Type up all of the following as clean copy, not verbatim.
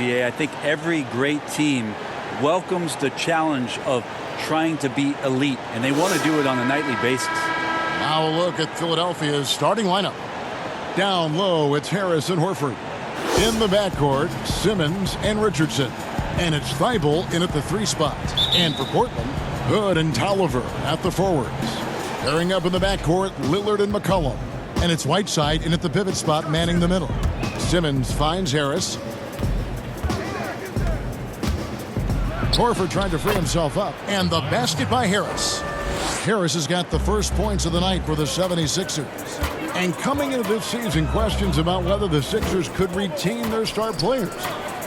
GA. I think every great team welcomes the challenge of trying to be elite, and they want to do it on a nightly basis. Now a look at Philadelphia's starting lineup. Down low, it's Harris and Horford. In the backcourt, Simmons and Richardson. And it's Thibault in at the 3 spot. And for Portland, Hood and Tolliver at the forwards. Pairing up in the backcourt, Lillard and McCollum. And it's Whiteside in at the pivot spot, manning the middle. Simmons finds Harris. Horford trying to free himself up. And the basket by Harris. Harris has got the first points of the night for the 76ers. And coming into this season, questions about whether the Sixers could retain their star players.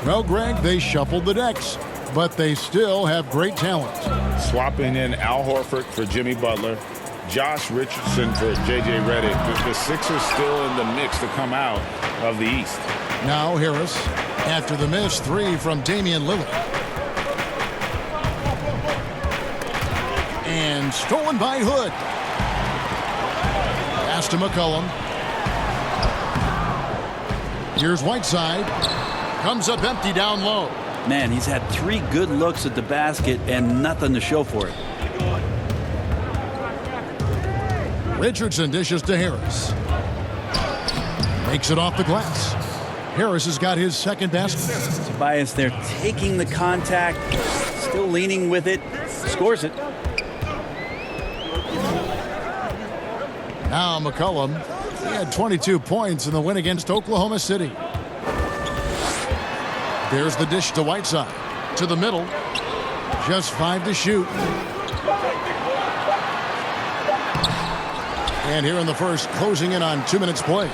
Well, Greg, they shuffled the decks, but they still have great talent. Swapping in Al Horford for Jimmy Butler, Josh Richardson for J.J. Redick. The Sixers still in the mix to come out of the East. Now Harris, after the missed 3 from Damian Lillard. And stolen by Hood. Pass to McCollum. Here's Whiteside. Comes up empty down low. Man, he's had 3 good looks at the basket and nothing to show for it. Richardson dishes to Harris. Makes it off the glass. Harris has got his second basket. Tobias there taking the contact, still leaning with it, scores it. Now McCollum, he had 22 points in the win against Oklahoma City. There's the dish to Whiteside. To the middle. Just 5 to shoot. And here in the first, closing in on 2 minutes play.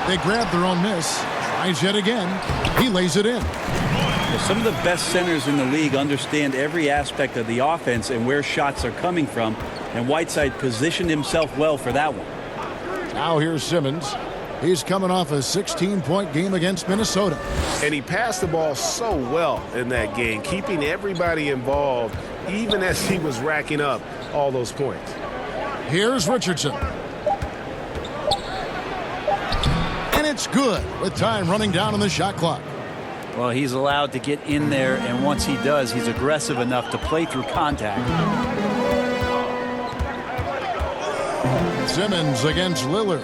They grab their own miss. Tries yet again. He lays it in. Some of the best centers in the league understand every aspect of the offense and where shots are coming from. And Whiteside positioned himself well for that one. Now here's Simmons. He's coming off a 16-point game against Minnesota. And he passed the ball so well in that game, keeping everybody involved, even as he was racking up all those points. Here's Richardson. And it's good with time running down on the shot clock. Well, he's allowed to get in there, and once he does, he's aggressive enough to play through contact. Simmons against Lillard.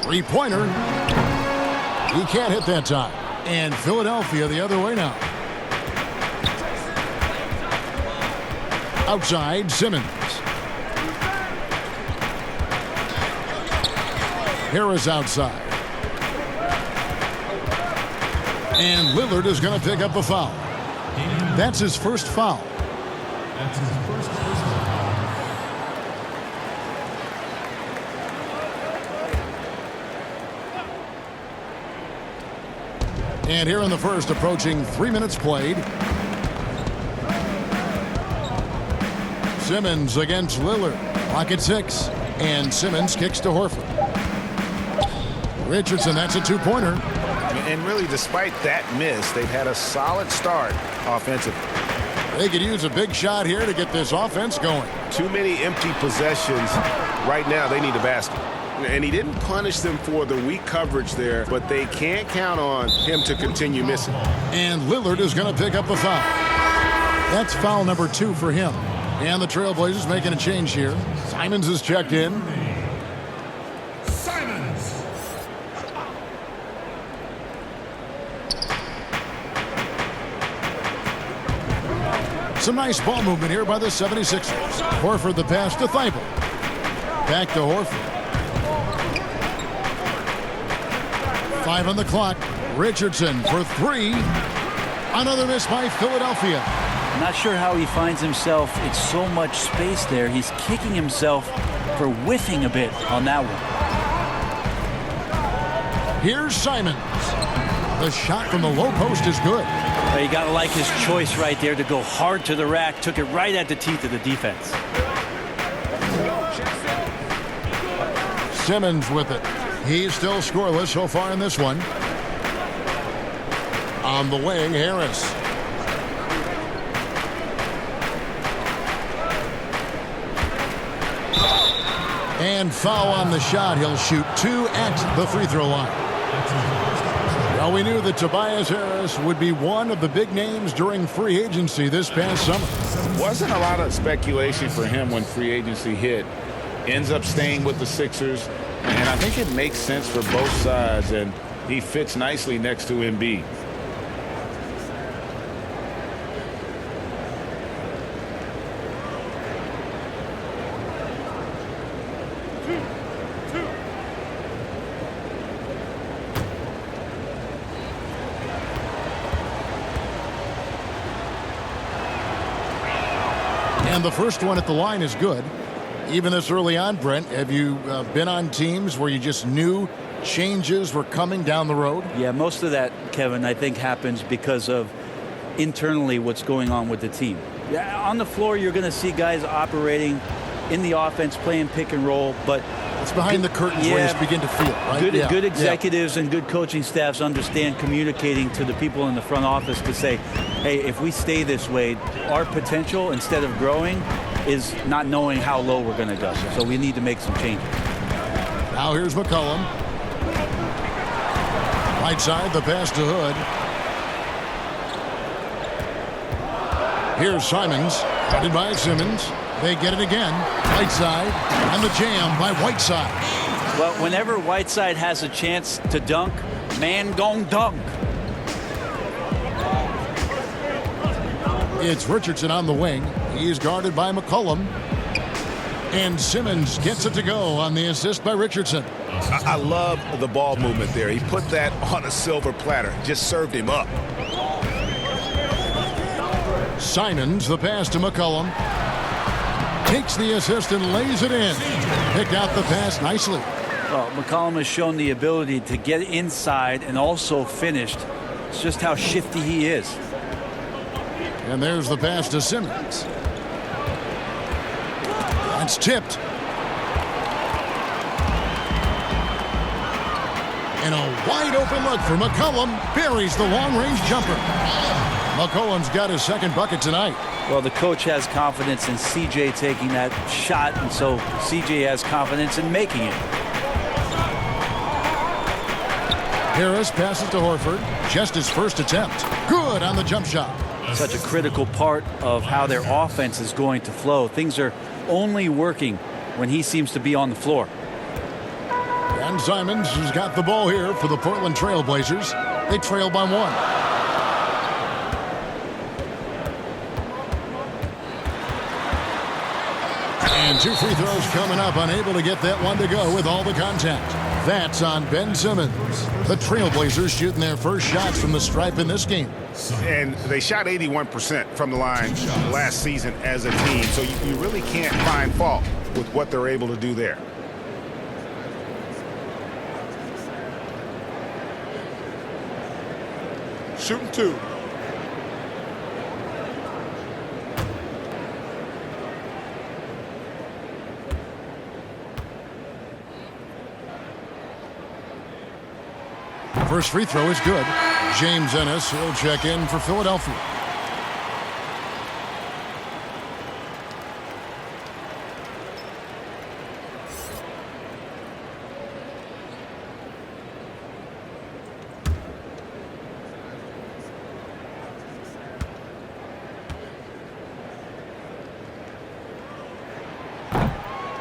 3-pointer. He can't hit that time. And Philadelphia the other way now. Outside, Simmons. Harris outside. And Lillard is going to pick up a foul. That's his first foul. And here in the first, approaching 3 minutes played. Simmons against Lillard. Clock at 6. And Simmons kicks to Horford. Richardson, that's a 2-pointer. And really, despite that miss, they've had a solid start offensively. They could use a big shot here to get this offense going. Too many empty possessions. Right now, they need a basket. And he didn't punish them for the weak coverage there, but they can't count on him to continue missing. And Lillard is going to pick up a foul. That's foul number 2 for him. And the Trailblazers making a change here. Simons is checked in. Simons. Some nice ball movement here by the 76ers. Horford the pass to Thibault. Back to Horford. 5 on the clock. Richardson for 3. Another miss by Philadelphia. I'm not sure how he finds himself. It's so much space there. He's kicking himself for whiffing a bit on that one. Here's Simons. The shot from the low post is good. But you got to like his choice right there to go hard to the rack. Took it right at the teeth of the defense. Simmons with it. He's still scoreless so far in this one. On the wing, Harris. And foul on the shot. He'll shoot 2 at the free throw line. Well, we knew that Tobias Harris would be one of the big names during free agency this past summer. Wasn't a lot of speculation for him when free agency hit. Ends up staying with the Sixers, and I think it makes sense for both sides, and he fits nicely next to Embiid. And the first one at the line is good. Even this early on, Brent, have you been on teams where you just knew changes were coming down the road? Yeah, most of that, Kevin, I think happens because of internally what's going on with the team. Yeah, on the floor, you're going to see guys operating in the offense, playing pick and roll, but it's behind the curtains where you begin to feel, right? Good executives and good coaching staffs understand communicating to the people in the front office to say, hey, if we stay this way, our potential, instead of growing, is not knowing how low we're going to go. So we need to make some changes. Now here's McCollum. Right side, the pass to Hood. Here's Simons, headed by Simmons. They get it again. Right side, and the jam by Whiteside. Well, whenever Whiteside has a chance to dunk, man gon' dunk. It's Richardson on the wing. He's guarded by McCollum. And Simmons gets it to go on the assist by Richardson. I love the ball movement there. He put that on a silver platter. Just served him up. Simons, the pass to McCollum. Takes the assist and lays it in. Picked out the pass nicely. Well, McCollum has shown the ability to get inside and also finished. It's just how shifty he is. And there's the pass to Simmons. That's tipped. And a wide open look for McCollum. Buries the long-range jumper. McCollum's got his second bucket tonight. Well, the coach has confidence in CJ taking that shot, and so CJ has confidence in making it. Harris passes to Horford. Just his first attempt. Good on the jump shot. Such a critical part of how their offense is going to flow. Things are only working when he seems to be on the floor. And Simons has got the ball here for the Portland Trail Blazers. They trail by one. And two free throws coming up. Unable to get that one to go with all the contact. That's on Ben Simmons. The Trailblazers shooting their first shots from the stripe in this game. And they shot 81% from the line last season as a team. So you really can't find fault with what they're able to do there. Shooting two. First free throw is good. James Ennis will check in for Philadelphia.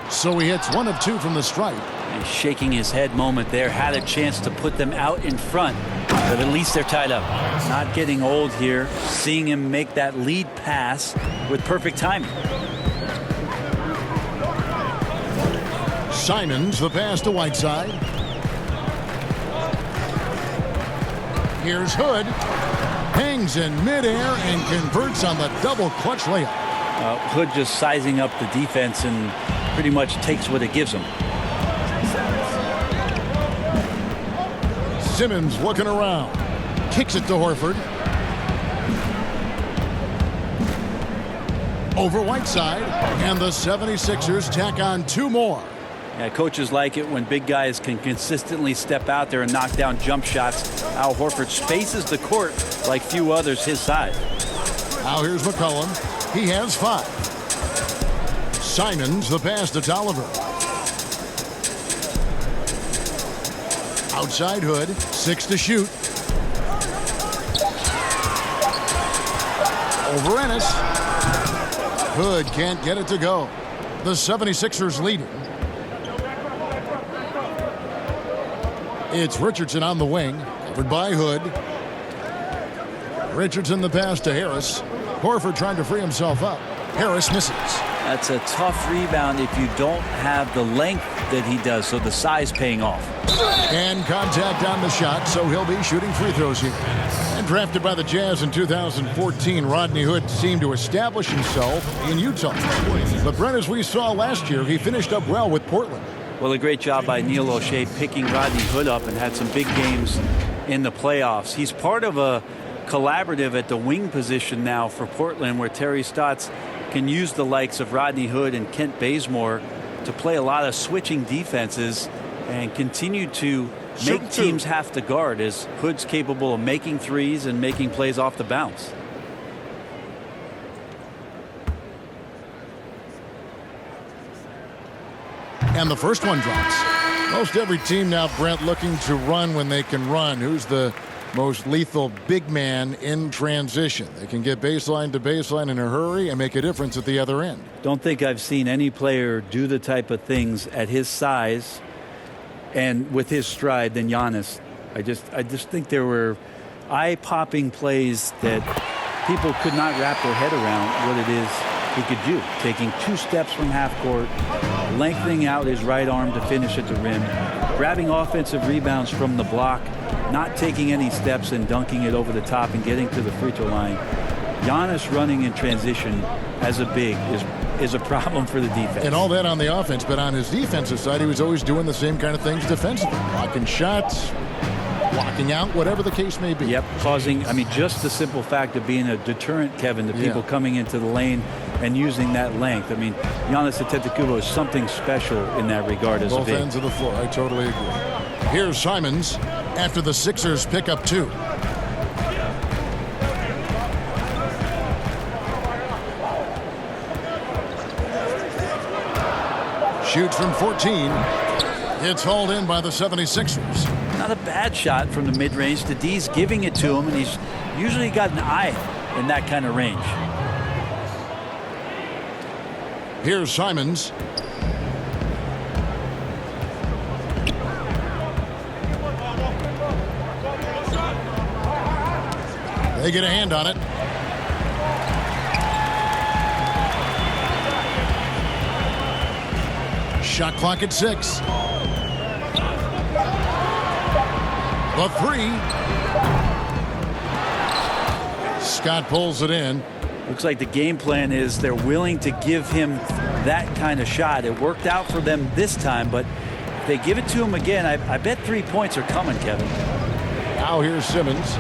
So he hits 1 of 2 from the stripe. A shaking his head moment there. Had a chance to put them out in front, but at least they're tied up. Not getting old here. Seeing him make that lead pass with perfect timing. Simons, the pass to Whiteside. Here's Hood. Hangs in midair and converts on the double clutch layup. Hood just sizing up the defense and pretty much takes what it gives him. Simmons looking around. Kicks it to Horford. Over Whiteside. And the 76ers tack on 2 more. Yeah, coaches like it when big guys can consistently step out there and knock down jump shots. Al Horford spaces the court like few others his size. Now here's McCollum. He has 5. Simons, the pass to Tolliver. Outside Hood, 6 to shoot. Over Ennis. Hood can't get it to go. The 76ers leading. It's Richardson on the wing, covered by Hood. Richardson the pass to Harris. Horford trying to free himself up. Harris misses. That's a tough rebound if you don't have the length that he does, so the size paying off. And contact on the shot, so he'll be shooting free throws here. And drafted by the Jazz in 2014, Rodney Hood seemed to establish himself in Utah. But Brent, as we saw last year, he finished up well with Portland. Well, a great job by Neil O'Shea picking Rodney Hood up and had some big games in the playoffs. He's part of a collaborative at the wing position now for Portland, where Terry Stotts can use the likes of Rodney Hood and Kent Bazemore to play a lot of switching defenses and continue to make teams have to guard, as Hood's capable of making threes and making plays off the bounce. And the first one drops. Most every team now, Brent, looking to run when they can run. Who's the most lethal big man in transition? They can get baseline to baseline in a hurry and make a difference at the other end. Don't think I've seen any player do the type of things at his size and with his stride than Giannis. I just think there were eye-popping plays that people could not wrap their head around what it is he could do. Taking 2 steps from half court, lengthening out his right arm to finish at the rim, grabbing offensive rebounds from the block, not taking any steps and dunking it over the top and getting to the free throw line. Giannis running in transition as a big is a problem for the defense. And all that on the offense, but on his defensive side, he was always doing the same kind of things defensively. Blocking shots, blocking out, whatever the case may be. Yep, causing, just the simple fact of being a deterrent, Kevin, to people coming into the lane and using that length. Giannis Antetokounmpo is something special in that regard as a big. Both ends of the floor, I totally agree. Here's Simons after the Sixers pick up 2. Shoots from 14. It's hauled in by the 76ers. Not a bad shot from the mid-range. The D's giving it to him, and he's usually got an eye in that kind of range. Here's Simons. They get a hand on it. Shot clock at 6. The 3. Scott pulls it in. Looks like the game plan is they're willing to give him that kind of shot. It worked out for them this time, but if they give it to him again, I bet 3 points are coming, Kevin. Now here's Simmons.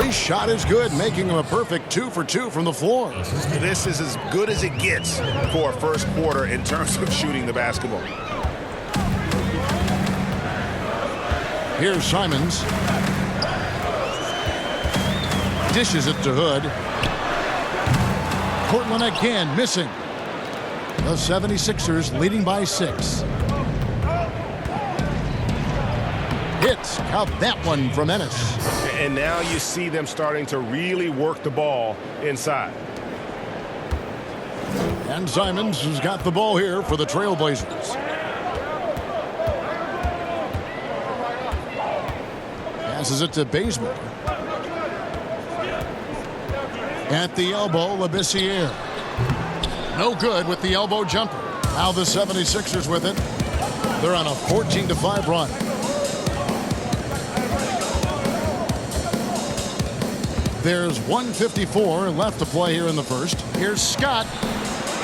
His shot is good, making him a perfect 2 for 2 from the floor. This is as good as it gets for a first quarter in terms of shooting the basketball. Here's Simons. Dishes it to Hood. Portland again missing. The 76ers leading by 6. Hits. Count that one from Ennis. And now you see them starting to really work the ball inside. And Simons has got the ball here for the Trailblazers. Passes it to Bazemore. At the elbow, Labissiere. No good with the elbow jumper. Now the 76ers with it. They're on a 14-5 run. There's 1:54 left to play here in the first. Here's Scott,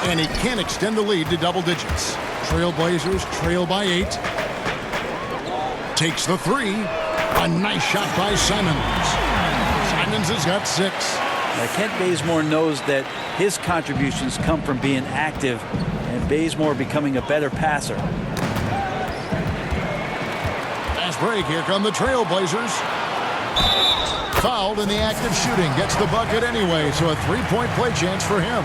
and he can't extend the lead to double digits. Trailblazers trail by 8. Takes the 3. A nice shot by Simons. Simons has got 6. Now, Kent Bazemore knows that his contributions come from being active and Bazemore becoming a better passer. Fast break. Here come the Trailblazers. Fouled in the act of shooting. Gets the bucket anyway, so a 3-point play chance for him.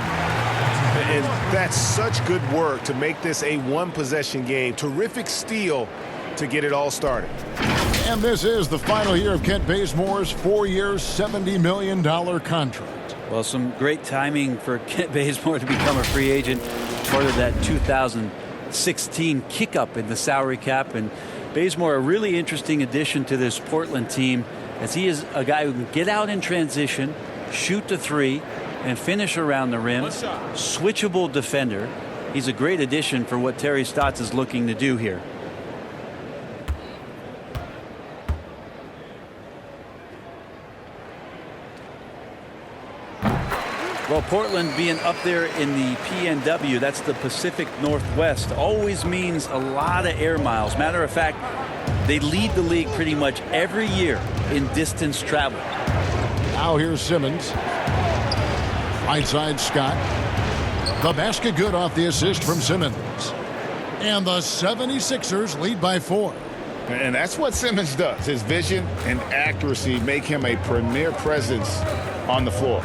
And that's such good work to make this a one-possession game. Terrific steal to get it all started. And this is the final year of Kent Bazemore's 4-year, $70 million contract. Well, some great timing for Kent Bazemore to become a free agent, part of that 2016 kick-up in the salary cap. And Bazemore, a really interesting addition to this Portland team, as he is a guy who can get out in transition, shoot the three, and finish around the rim. Switchable defender. He's a great addition for what Terry Stotts is looking to do here. Well, Portland being up there in the PNW, that's the Pacific Northwest, always means a lot of air miles. Matter of fact, they lead the league pretty much every year in distance travel. Now here's Simmons. Right side, Scott. The basket good off the assist from Simmons. And the 76ers lead by 4. And that's what Simmons does. His vision and accuracy make him a premier presence on the floor.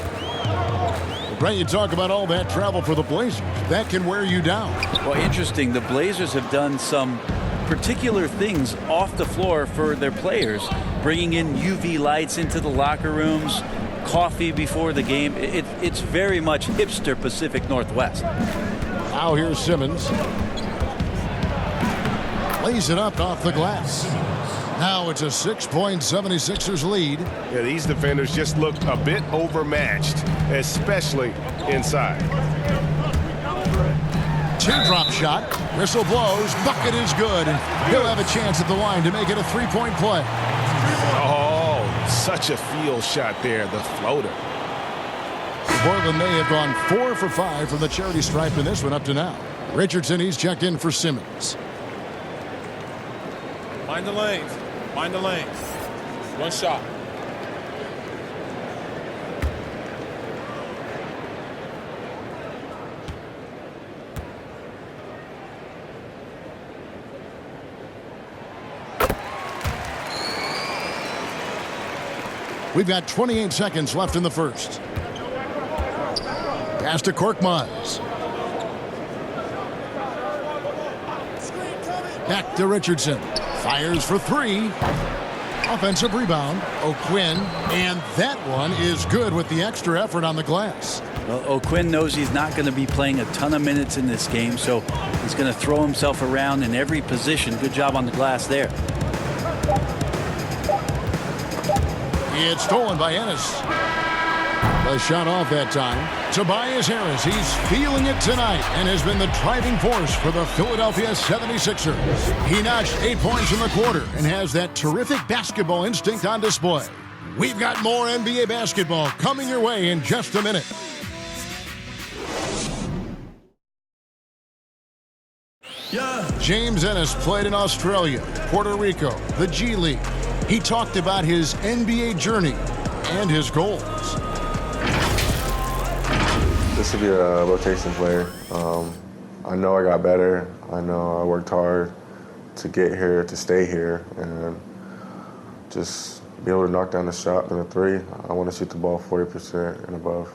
Brent, you talk about all that travel for the Blazers. That can wear you down. Well, interesting. The Blazers have done some particular things off the floor for their players, bringing in UV lights into the locker rooms, coffee before the game. It's very much hipster Pacific Northwest. Now here's Simmons. Lays it up off the glass. Now it's a 6-point 76ers lead. Yeah, these defenders just look a bit overmatched, especially inside. Teardrop shot. Whistle blows. Bucket is good. And he'll have a chance at the line to make it a 3-point play. Oh, such a field shot there, the floater. Portland may have gone 4 for 5 from the charity stripe in this one up to now. Richardson, he's checked in for Simmons. Mind the lanes. Mind the lanes. One shot. We've got 28 seconds left in the first. Pass to Korkmaz. Back to Richardson. Fires for 3. Offensive rebound. O'Quinn. And that one is good with the extra effort on the glass. Well, O'Quinn knows he's not going to be playing a ton of minutes in this game, so he's going to throw himself around in every position. Good job on the glass there. It's stolen by Ennis. The shot off that time. Tobias Harris, he's feeling it tonight and has been the driving force for the Philadelphia 76ers. He notched 8 points in the quarter and has that terrific basketball instinct on display. We've got more NBA basketball coming your way in just a minute. James Ennis played in Australia, Puerto Rico, the G League. He talked about his NBA journey and his goals. This will be a rotation player. I know I got better. I know I worked hard to get here, to stay here, and just be able to knock down the shot and the 3. I want to shoot the ball 40% and above.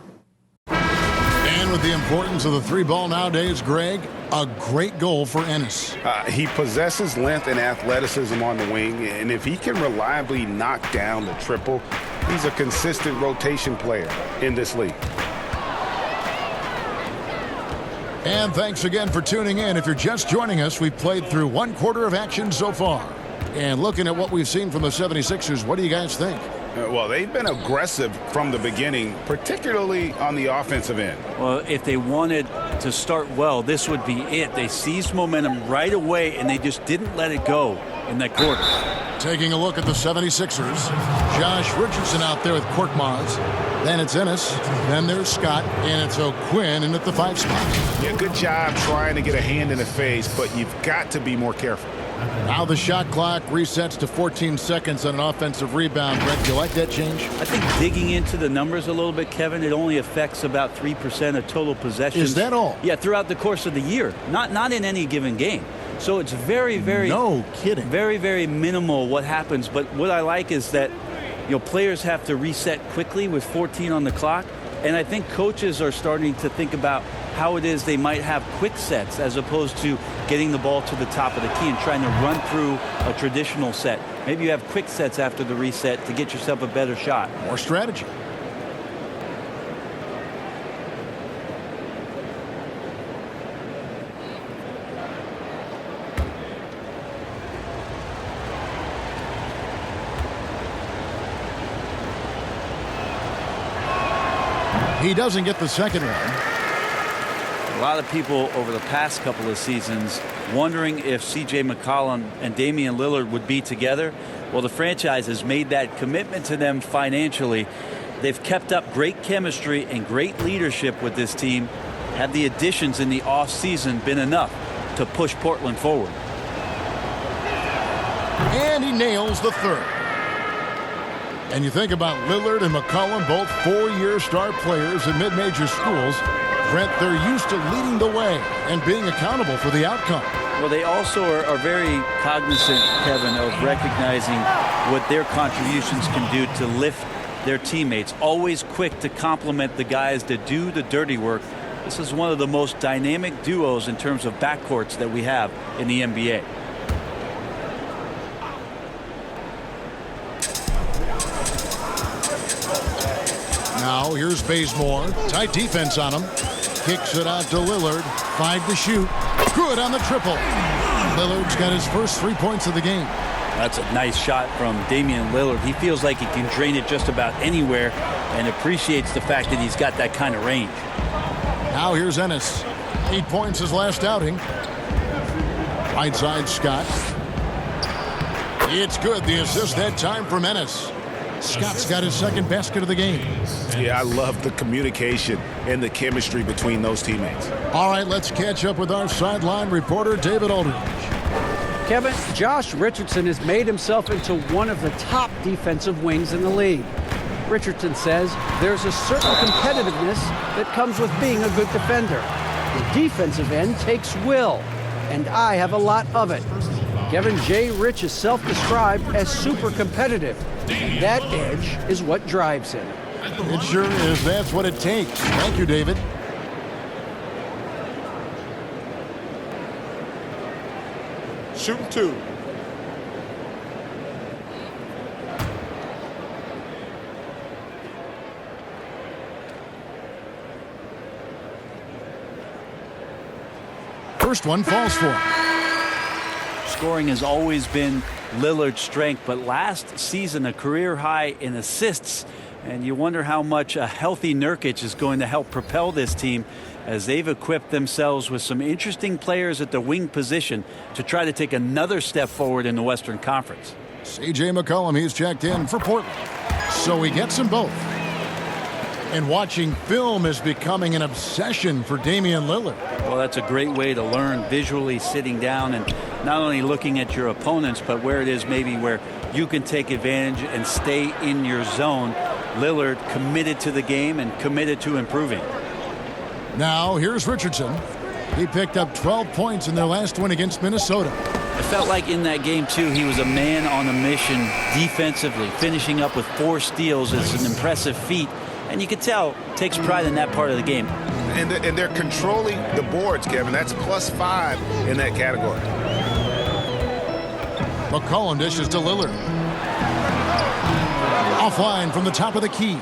And with the importance of the 3 ball nowadays, Greg, a great goal for Ennis. He possesses length and athleticism on the wing, and if he can reliably knock down the triple, he's a consistent rotation player in this league. And thanks again for tuning in. If you're just joining us, we've played through 1 quarter of action so far. And looking at what we've seen from the 76ers, what do you guys think? Well, they've been aggressive from the beginning, particularly on the offensive end. Well, if they wanted to start well, this would be it. They seized momentum right away, and they just didn't let it go in that quarter. Taking a look at the 76ers, Josh Richardson out there with Korkmaz. Then it's Ennis. Then there's Scott. And it's O'Quinn in at the 5 spot. Yeah, good job trying to get a hand in the face, but you've got to be more careful. Now the shot clock resets to 14 seconds on an offensive rebound. Brett, do you like that change? I think digging into the numbers a little bit, Kevin, it only affects about 3% of total possessions. Is that all? Yeah, throughout the course of the year, not in any given game. So it's very, very, no kidding, very, very minimal what happens. But what I like is that, players have to reset quickly with 14 on the clock. And I think coaches are starting to think about how it is they might have quick sets as opposed to getting the ball to the top of the key and trying to run through a traditional set. Maybe you have quick sets after the reset to get yourself a better shot. More strategy. He doesn't get the second one. A lot of people over the past couple of seasons wondering if C.J. McCollum and Damian Lillard would be together. Well, the franchise has made that commitment to them financially. They've kept up great chemistry and great leadership with this team. Have the additions in the offseason been enough to push Portland forward? And he nails the third. And you think about Lillard and McCollum, both four-year star players in mid-major schools. Brent, they're used to leading the way and being accountable for the outcome. Well, they also are very cognizant, Kevin, of recognizing what their contributions can do to lift their teammates. Always quick to compliment the guys that do the dirty work. This is one of the most dynamic duos in terms of backcourts that we have in the NBA. Now here's Bazemore. Tight defense on him. Kicks it out to Lillard. 5 to shoot. Good on the triple. Lillard's got his first 3 points of the game. That's a nice shot from Damian Lillard. He feels like he can drain it just about anywhere and appreciates the fact that he's got that kind of range. Now here's Ennis. 8 points his last outing. Right side Scott. It's good. The assist that time from Ennis. Scott's got his second basket of the game. Yeah, I love the communication and the chemistry between those teammates. All right, let's catch up with our sideline reporter, David Aldridge. Kevin, Josh Richardson has made himself into one of the top defensive wings in the league. Richardson says there's a certain competitiveness that comes with being a good defender. The defensive end takes will, and I have a lot of it. Kevin J. Rich is self-described as super competitive. And that edge is what drives him. It sure is. That's what it takes. Thank you, David. Shooting 2. First one falls for him. Scoring has always been Lillard's strength, but last season a career high in assists, and you wonder how much a healthy Nurkic is going to help propel this team as they've equipped themselves with some interesting players at the wing position to try to take another step forward in the Western Conference. C.J. McCollum, he's checked in for Portland, so he gets them both. And watching film is becoming an obsession for Damian Lillard. Well, that's a great way to learn, visually sitting down and not only looking at your opponents, but where it is maybe where you can take advantage and stay in your zone. Lillard committed to the game and committed to improving. Now here's Richardson. He picked up 12 points in their last win against Minnesota. I felt like in that game, too, he was a man on a mission defensively. Finishing up with 4 steals is an impressive feat. And you can tell, takes pride in that part of the game. And they're controlling the boards, Kevin. That's +5 in that category. McCollum dishes to Lillard. Offline from the top of the key.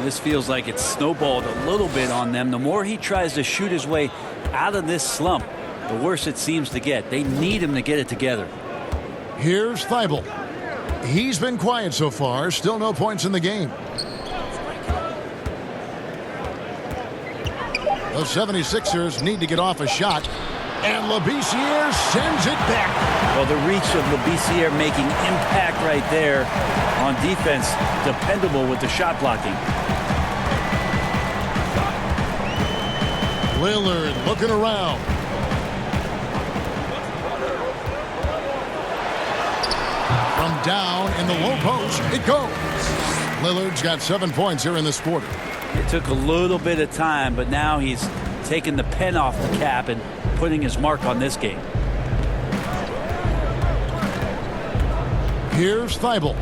This feels like it's snowballed a little bit on them. The more he tries to shoot his way out of this slump, the worse it seems to get. They need him to get it together. Here's Thibault. He's been quiet so far. Still no points in the game. The 76ers need to get off a shot. And Labissiere sends it back. Well, the reach of Labissiere making impact right there on defense. Dependable with the shot blocking. Lillard looking around. From down in the low post, it goes. Lillard's got 7 points here in this quarter. It took a little bit of time, but now he's taking the pen off the cap and putting his mark on this game. Here's Thibault.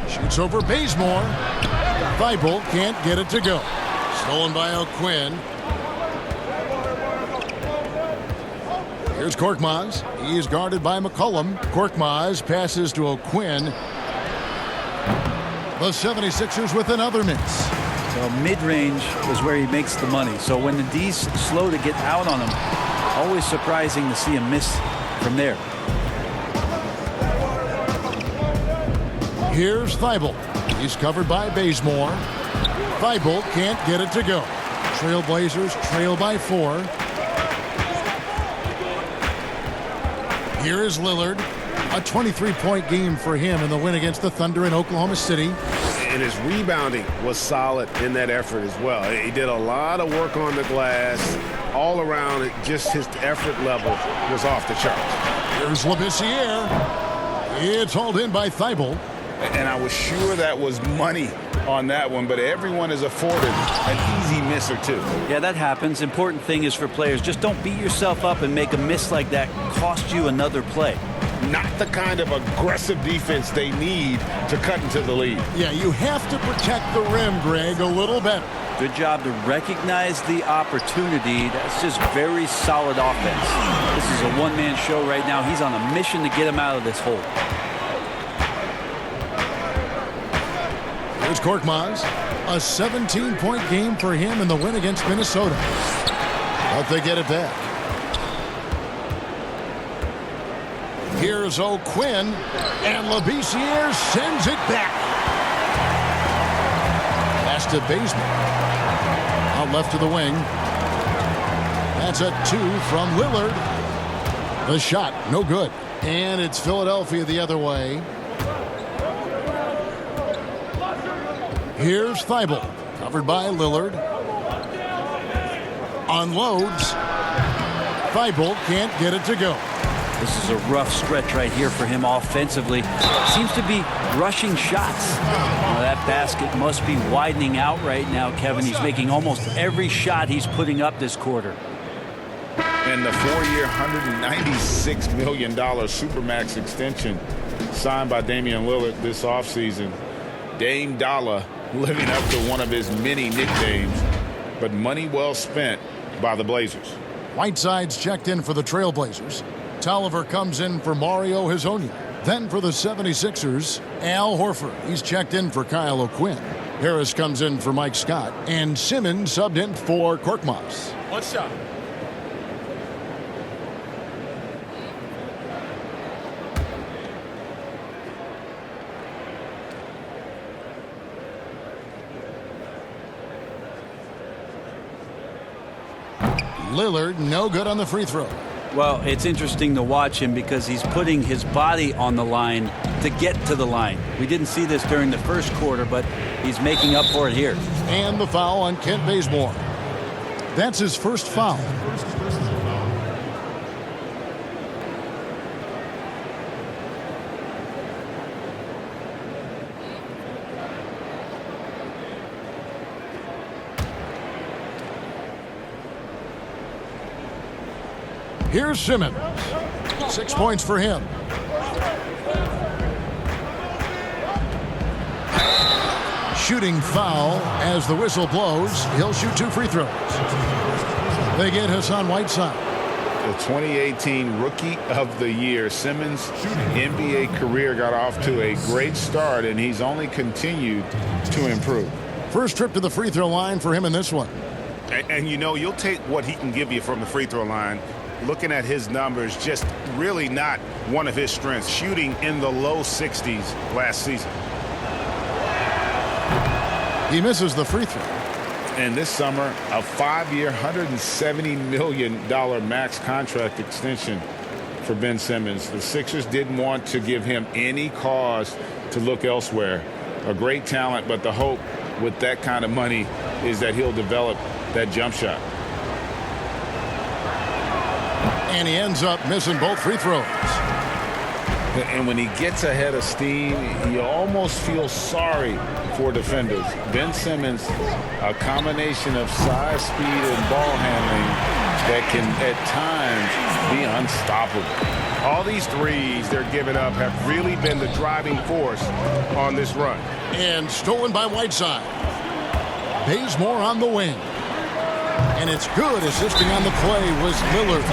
Shoots over Bazemore. Thibault can't get it to go. Stolen by O'Quinn. Here's Korkmaz. He is guarded by McCollum. Korkmaz passes to O'Quinn. The 76ers with another miss. So mid-range is where he makes the money. So when the D's slow to get out on him, always surprising to see him miss from there. Here's Thibault. He's covered by Bazemore. Thibault can't get it to go. Trailblazers trail by 4. Here is Lillard. A 23-point game for him in the win against the Thunder in Oklahoma City. And his rebounding was solid in that effort as well. He did a lot of work on the glass. All around, just his effort level was off the charts. Here's Labissiere. It's hauled in by Thibault. And I was sure that was money on that one, but everyone is afforded an easy miss or two. Yeah, that happens. Important thing is for players, just don't beat yourself up and make a miss like that cost you another play. Not the kind of aggressive defense they need to cut into the lead. Yeah, you have to protect the rim, Greg, a little better. Good job to recognize the opportunity. That's just very solid offense. This is a one-man show right now. He's on a mission to get him out of this hole. Here's Korkmaz. A 17-point game for him in the win against Minnesota. But they get it back. Here's O'Quinn, and Labissiere sends it back. Pass to Bazemore. Out left to the wing. That's a 2 from Lillard. The shot, no good. And it's Philadelphia the other way. Here's Thibault, covered by Lillard. Unloads. Thibault can't get it to go. This is a rough stretch right here for him offensively. Seems to be rushing shots. Well, that basket must be widening out right now, Kevin. He's making almost every shot he's putting up this quarter. And the 4-year, $196 million Supermax extension signed by Damian Lillard this offseason. Dame Dollar living up to one of his many nicknames, but money well spent by the Blazers. Whiteside's checked in for the Trailblazers. Tolliver comes in for Mario Hezonja. Then for the 76ers, Al Horford. He's checked in for Kyle O'Quinn. Harris comes in for Mike Scott. And Simmons subbed in for Korkmaz. One shot. Lillard, no good on the free throw. Well, it's interesting to watch him because he's putting his body on the line to get to the line. We didn't see this during the first quarter, but he's making up for it here. And the foul on Kent Bazemore. That's his first foul. Here's Simmons. 6 points for him. Shooting foul as the whistle blows. He'll shoot 2 free throws. They get Hassan Whiteside. The 2018 Rookie of the Year. Simmons' NBA career got off to a great start, and he's only continued to improve. First trip to the free throw line for him in this one. And you know, you'll take what he can give you from the free throw line. Looking at his numbers, just really not one of his strengths. Shooting in the low 60s last season. He misses the free throw. And this summer, a 5-year, $170 million max contract extension for Ben Simmons. The Sixers didn't want to give him any cause to look elsewhere. A great talent, but the hope with that kind of money is that he'll develop that jump shot. And he ends up missing both free throws. And when he gets ahead of steam, you almost feel sorry for defenders. Ben Simmons, a combination of size, speed, and ball handling that can at times be unstoppable. All these threes they're giving up have really been the driving force on this run. And stolen by Whiteside. Bazemore on the wing. And it's good. Assisting on the play was Lillard.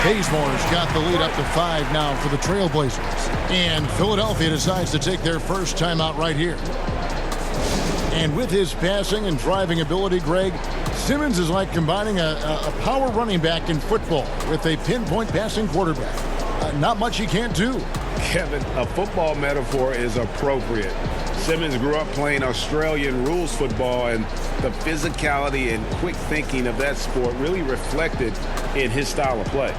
Bazemore's got the lead up to 5 now for the Trailblazers. And Philadelphia decides to take their first timeout right here. And with his passing and driving ability, Greg, Simmons is like combining a power running back in football with a pinpoint passing quarterback. not much he can't do. Kevin, a football metaphor is appropriate. Simmons grew up playing Australian rules football, and the physicality and quick thinking of that sport really reflected in his style of play.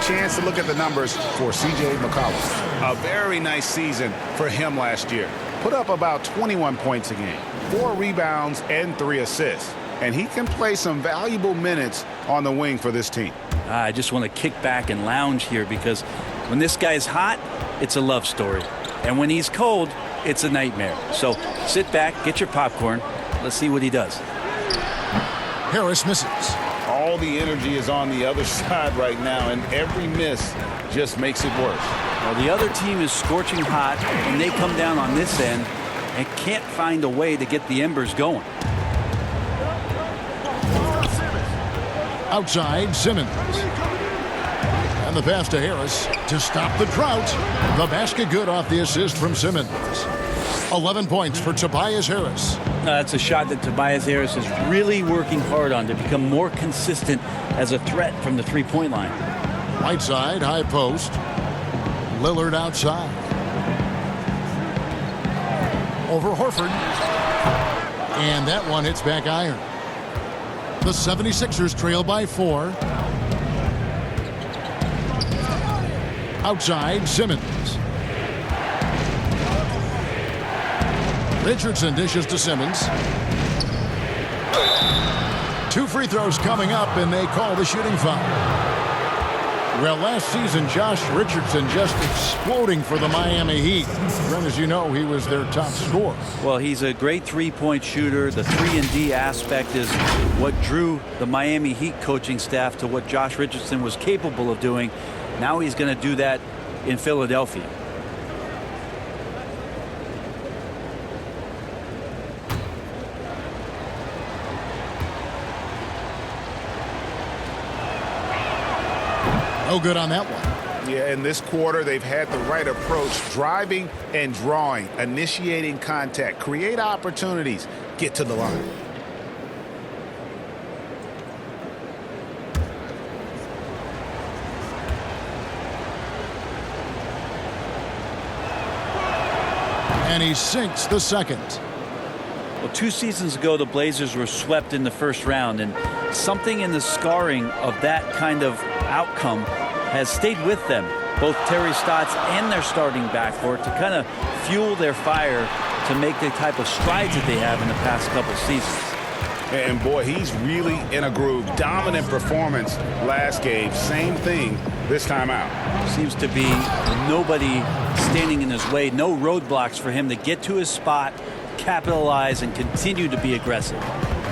Chance to look at the numbers for C.J. McCollum. A very nice season for him last year. Put up about 21 points a game, 4 rebounds, and 3 assists. And he can play some valuable minutes on the wing for this team. I just want to kick back and lounge here because when this guy's hot, it's a love story. And when he's cold, it's a nightmare. So sit back, get your popcorn. Let's see what he does. Harris misses. All the energy is on the other side right now, and every miss just makes it worse. Well, the other team is scorching hot, and they come down on this end and can't find a way to get the embers going. Outside, Simmons. And the pass to Harris to stop the drought. The basket good off the assist from Simmons. 11 points for Tobias Harris. That's a shot that Tobias Harris is really working hard on to become more consistent as a threat from the three-point line. Right side, high post. Lillard outside. Over Horford. And that one hits back iron. The 76ers trail by 4. Outside, Simmons. Richardson dishes to Simmons. 2 free throws coming up, and they call the shooting foul. Well, last season, Josh Richardson just exploding for the Miami Heat. And as you know, he was their top scorer. Well, he's a great three-point shooter. The 3-and-D aspect is what drew the Miami Heat coaching staff to what Josh Richardson was capable of doing. Now he's going to do that in Philadelphia. No good on that one. Yeah, in this quarter, they've had the right approach, driving and drawing, initiating contact, create opportunities, get to the line. And he sinks the second. Well, 2 seasons ago, the Blazers were swept in the first round, and something in the scarring of that kind of outcome has stayed with them, both Terry Stotts and their starting backcourt, to kind of fuel their fire to make the type of strides that they have in the past couple seasons. And boy, he's really in a groove. Dominant performance last game. Same thing this time out. Seems to be nobody standing in his way, no roadblocks for him to get to his spot, capitalize, and continue to be aggressive.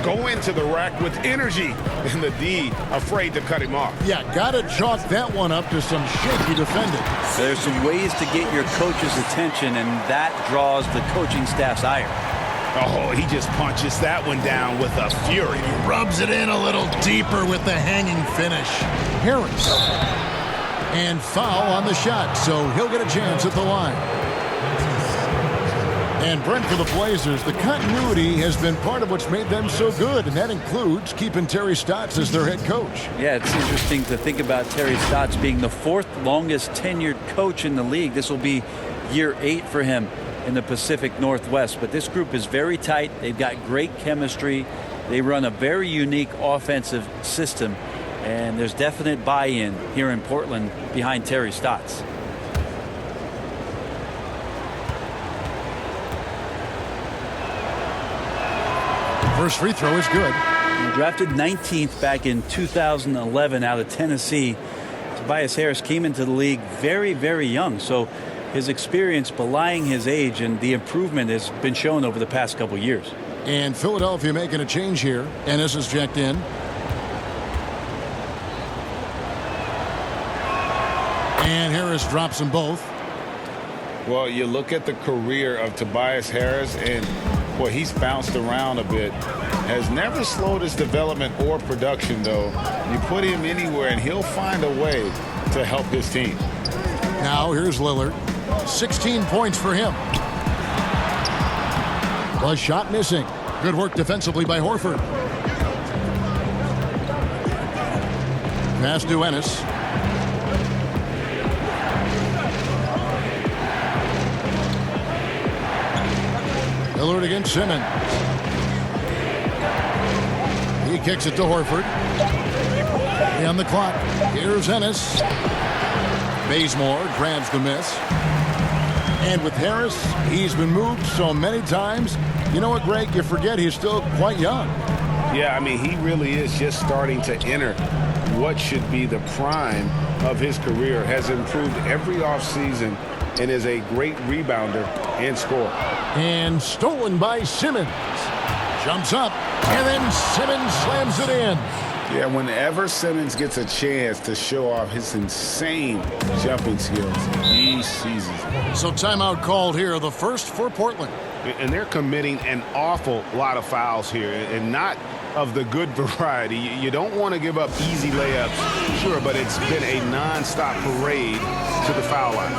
Go into the rack with energy, and the D afraid to cut him off. Yeah, gotta chalk that one up to some shaky defending. There's some ways to get your coach's attention, and that draws the coaching staff's ire. Oh, he just punches that one down with a fury. He rubs it in a little deeper with the hanging finish. Harris. And foul on the shot, so he'll get a chance at the line. And Brent, for the Blazers, the continuity has been part of what's made them so good, and that includes keeping Terry Stotts as their head coach. Yeah, it's interesting to think about Terry Stotts being the 4th longest tenured coach in the league. This will be year 8 for him in the Pacific Northwest. But this group is very tight. They've got great chemistry. They run a very unique offensive system. And there's definite buy-in here in Portland behind Terry Stotts. First free throw is good. Drafted 19th back in 2011 out of Tennessee. Tobias Harris came into the league very, very young. So his experience belying his age, and the improvement has been shown over the past couple years. And Philadelphia making a change here. Ennis is checked in. And Harris drops them both. Well, you look at the career of Tobias Harris, and boy, he's bounced around a bit. Has never slowed his development or production, though. You put him anywhere, and he'll find a way to help his team. Now here's Lillard. 16 points for him. The shot missing. Good work defensively by Horford. Pass to Ennis. Lillard against Simmons. He kicks it to Horford. On the clock. Here's Ennis. Bazemore grabs the miss. And with Harris, he's been moved so many times. You know what, Greg? You forget he's still quite young. Yeah, I mean, he really is just starting to enter what should be the prime of his career. Has improved every offseason and is a great rebounder and scorer. And stolen by Simmons. Jumps up, and then Simmons slams it in. Yeah, whenever Simmons gets a chance to show off his insane jumping skills, he seizes it. So timeout called here, the first for Portland. And they're committing an awful lot of fouls here, and not of the good variety. You don't want to give up easy layups, sure, but it's been a nonstop parade to the foul line.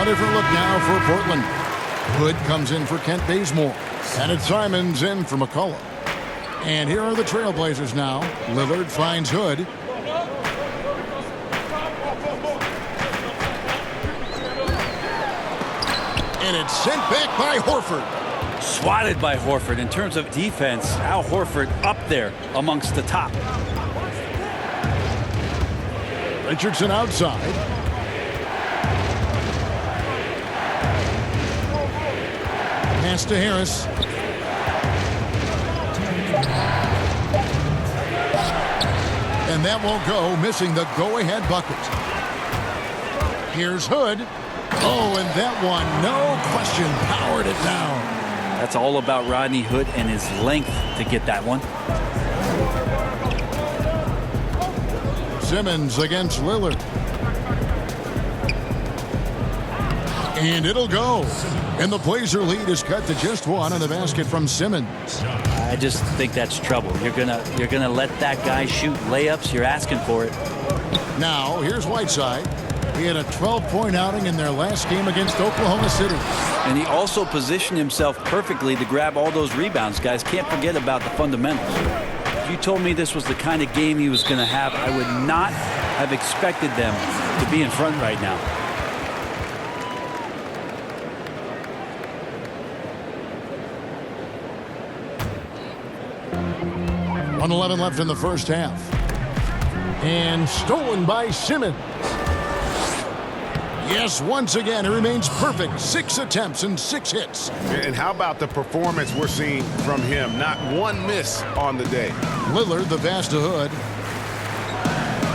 Different look now for Portland. Hood comes in for Kent Bazemore. And it's Simons in for McCullough. And here are the Trailblazers now. Lillard finds Hood. And it's sent back by Horford. Swatted by Horford. In terms of defense, Al Horford up there amongst the top. Richardson outside. Pass to Harris. And that won't go, missing the go-ahead bucket. Here's Hood. Oh, and that one, no question, powered it down. That's all about Rodney Hood and his length to get that one. Simmons against Lillard. And it'll go. And the Blazer lead is cut to just one on the basket from Simmons. I just think that's trouble. You're gonna let that guy shoot layups. You're asking for it. Now, here's Whiteside. He had a 12-point outing in their last game against Oklahoma City. And he also positioned himself perfectly to grab all those rebounds, guys. Can't forget about the fundamentals. If you told me this was the kind of game he was going to have, I would not have expected them to be in front right now. 1:11 left in the first half. And stolen by Simmons. Yes, once again, it remains perfect. 6 attempts and 6 hits. And how about the performance we're seeing from him? Not one miss on the day. Lillard, the pass to Hood.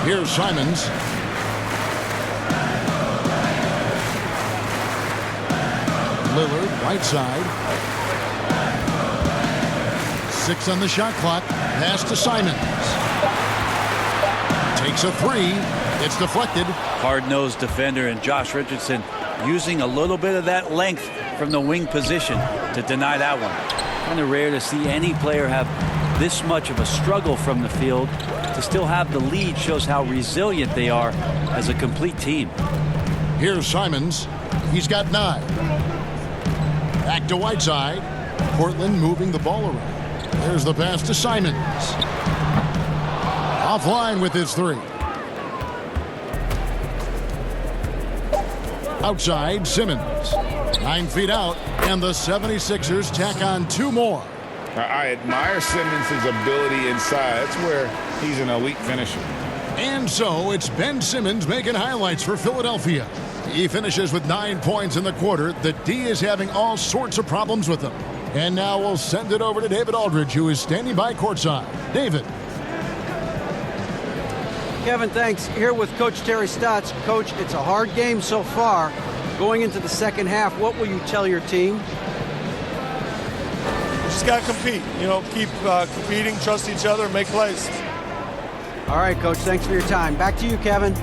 Here's Simons. Lillard, right side. 6 on the shot clock. Pass to Simons. Takes a 3. It's deflected. Hard-nosed defender, and Josh Richardson using a little bit of that length from the wing position to deny that one. Kind of rare to see any player have this much of a struggle from the field, to still have the lead shows how resilient they are as a complete team. Here's Simons. He's got 9. Back to Whiteside. Portland moving the ball around. There's the pass to Simons. Offline with his 3. Outside, Simmons. 9 feet out, and the 76ers tack on 2 more. I admire Simmons' ability inside. That's where he's an elite finisher. And so it's Ben Simmons making highlights for Philadelphia. He finishes with 9 points in the quarter. The D is having all sorts of problems with him. And now we'll send it over to David Aldridge, who is standing by courtside. David. Kevin, thanks. Here with Coach Terry Stotts. Coach, it's a hard game so far. Going into the second half, what will you tell your team? Just got to compete. You know, keep competing, trust each other, make plays. All right, Coach, thanks for your time. Back to you, Kevin.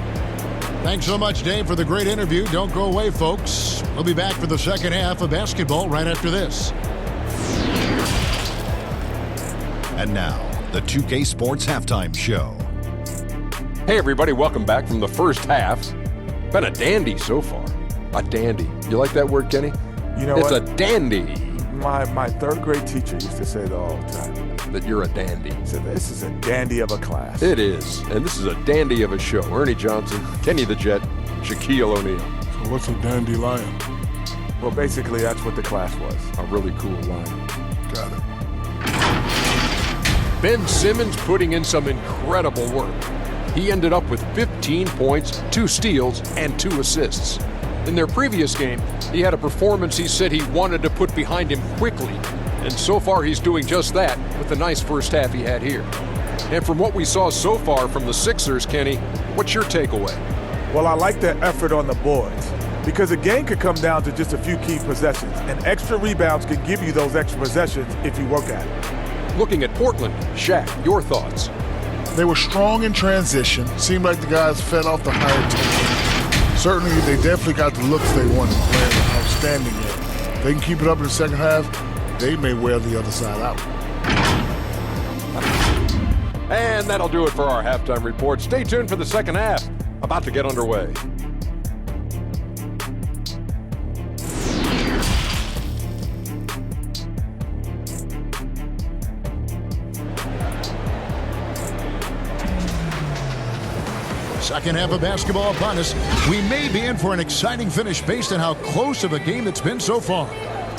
Thanks so much, Dave, for the great interview. Don't go away, folks. We'll be back for the second half of basketball right after this. And now, the 2K Sports Halftime Show. Hey, everybody, welcome back from the first half. Been a dandy so far. A dandy. You like that word, Kenny? You know it's what? a dandy. My third grade teacher used to say that all the time. That you're a dandy. He said, this is a dandy of a class. It is. And this is a dandy of a show. Ernie Johnson, Kenny the Jet, Shaquille O'Neal. So what's a dandelion? Well, basically, that's what the class was. A really cool line. Got it. Ben Simmons putting in some incredible work. He ended up with 15 points, 2 steals, and 2 assists. In their previous game, he had a performance he said he wanted to put behind him quickly. And so far, he's doing just that with the nice first half he had here. And from what we saw so far from the Sixers, Kenny, what's your takeaway? Well, I like the effort on the boards because a game could come down to just a few key possessions, and extra rebounds can give you those extra possessions if you work at it. Looking at Portland, Shaq, your thoughts? They were strong in transition. Seemed like the guys fed off the higher tempo. Certainly, they definitely got the looks they wanted, playing outstanding yet. If they can keep it up in the second half, they may wear the other side out. And that'll do it for our halftime report. Stay tuned for the second half. About to get underway. Second half of basketball upon us. We may be in for an exciting finish based on how close of a game it's been so far.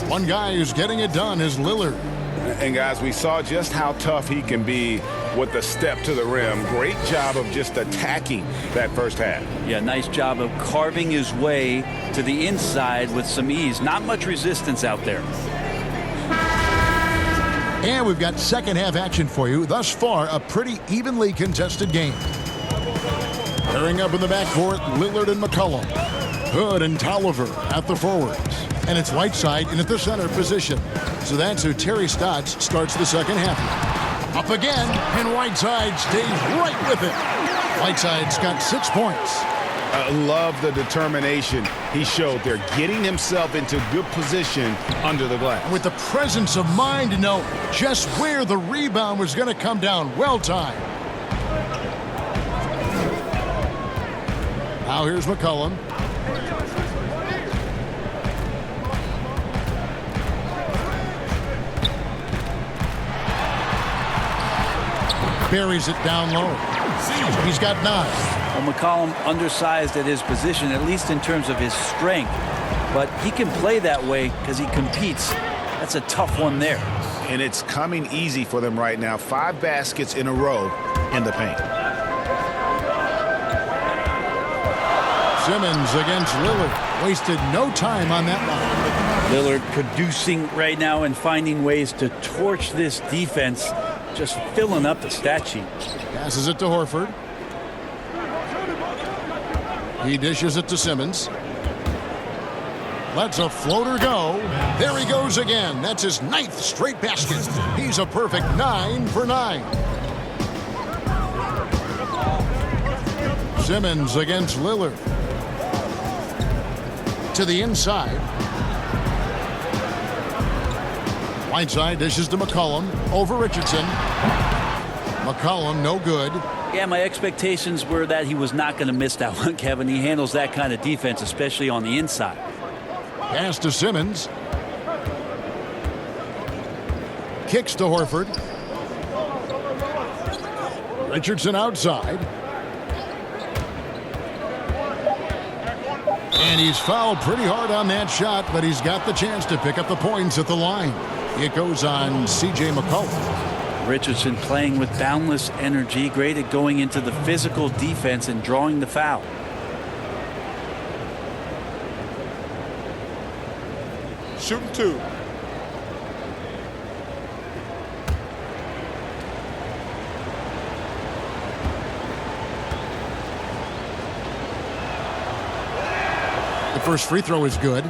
One guy who's getting it done is Lillard. And guys, we saw just how tough he can be with the step to the rim. Great job of just attacking that first half. Yeah, nice job of carving his way to the inside with some ease. Not much resistance out there. And we've got second half action for you. Thus far, a pretty evenly contested game. Pairing up in the backcourt, Lillard and McCollum. Hood and Tolliver at the forwards. And it's Whiteside in at the center position. So that's who Terry Stotts starts the second half. Up again, and Whiteside stays right with it. Whiteside's got 6 points. I love the determination he showed there, getting himself into good position under the glass. With the presence of mind to know just where the rebound was going to come down. Well timed. Now here's McCollum. Buries it down low. He's got 9. Well, McCollum undersized at his position, at least in terms of his strength. But he can play that way because he competes. That's a tough one there. And it's coming easy for them right now. 5 baskets in a row in the paint. Simmons against Lillard. Wasted no time on that line. Lillard producing right now and finding ways to torch this defense, just filling up the stat sheet. Passes it to Horford. He dishes it to Simmons. Lets a floater go. There he goes again. That's his 9th straight basket. He's a perfect 9 for 9. Simmons against Lillard. To the inside. Whiteside dishes to McCollum. Over Richardson. McCollum, no good. Yeah, my expectations were that he was not going to miss that one, Kevin. He handles that kind of defense, especially on the inside. Pass to Simmons. Kicks to Horford. Richardson outside. And he's fouled pretty hard on that shot, but he's got the chance to pick up the points at the line. It goes on C.J. McCollum. Richardson playing with boundless energy, great at going into the physical defense and drawing the foul. Shooting 2. The first free throw is good.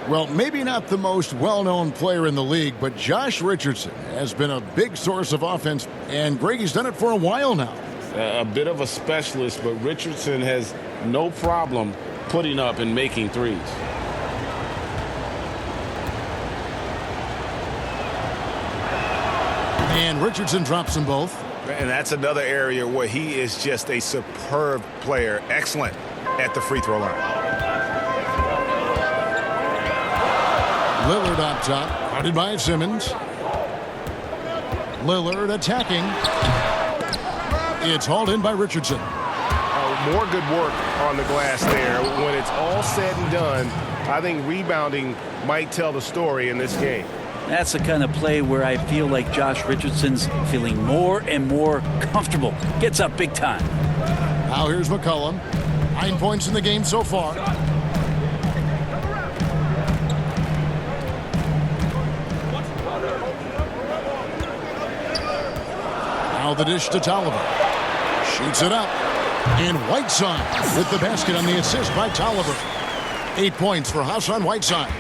Well, maybe not the most well-known player in the league, but Josh Richardson has been a big source of offense, and Greggy's done it for a while now. A bit of a specialist, but Richardson has no problem putting up and making threes. And Richardson drops them both. And that's another area where he is just a superb player. Excellent at the free throw line. Lillard up top, guarded by Simmons. Lillard attacking. It's hauled in by Richardson. More good work on the glass there. When it's all said and done, I think rebounding might tell the story in this game. That's the kind of play where I feel like Josh Richardson's feeling more and more comfortable. Gets up big time. Now here's McCollum. 9 points in the game so far. Now the dish to Tolliver. Shoots it up. And Whiteside with the basket on the assist by Tolliver. 8 points for Hassan Whiteside.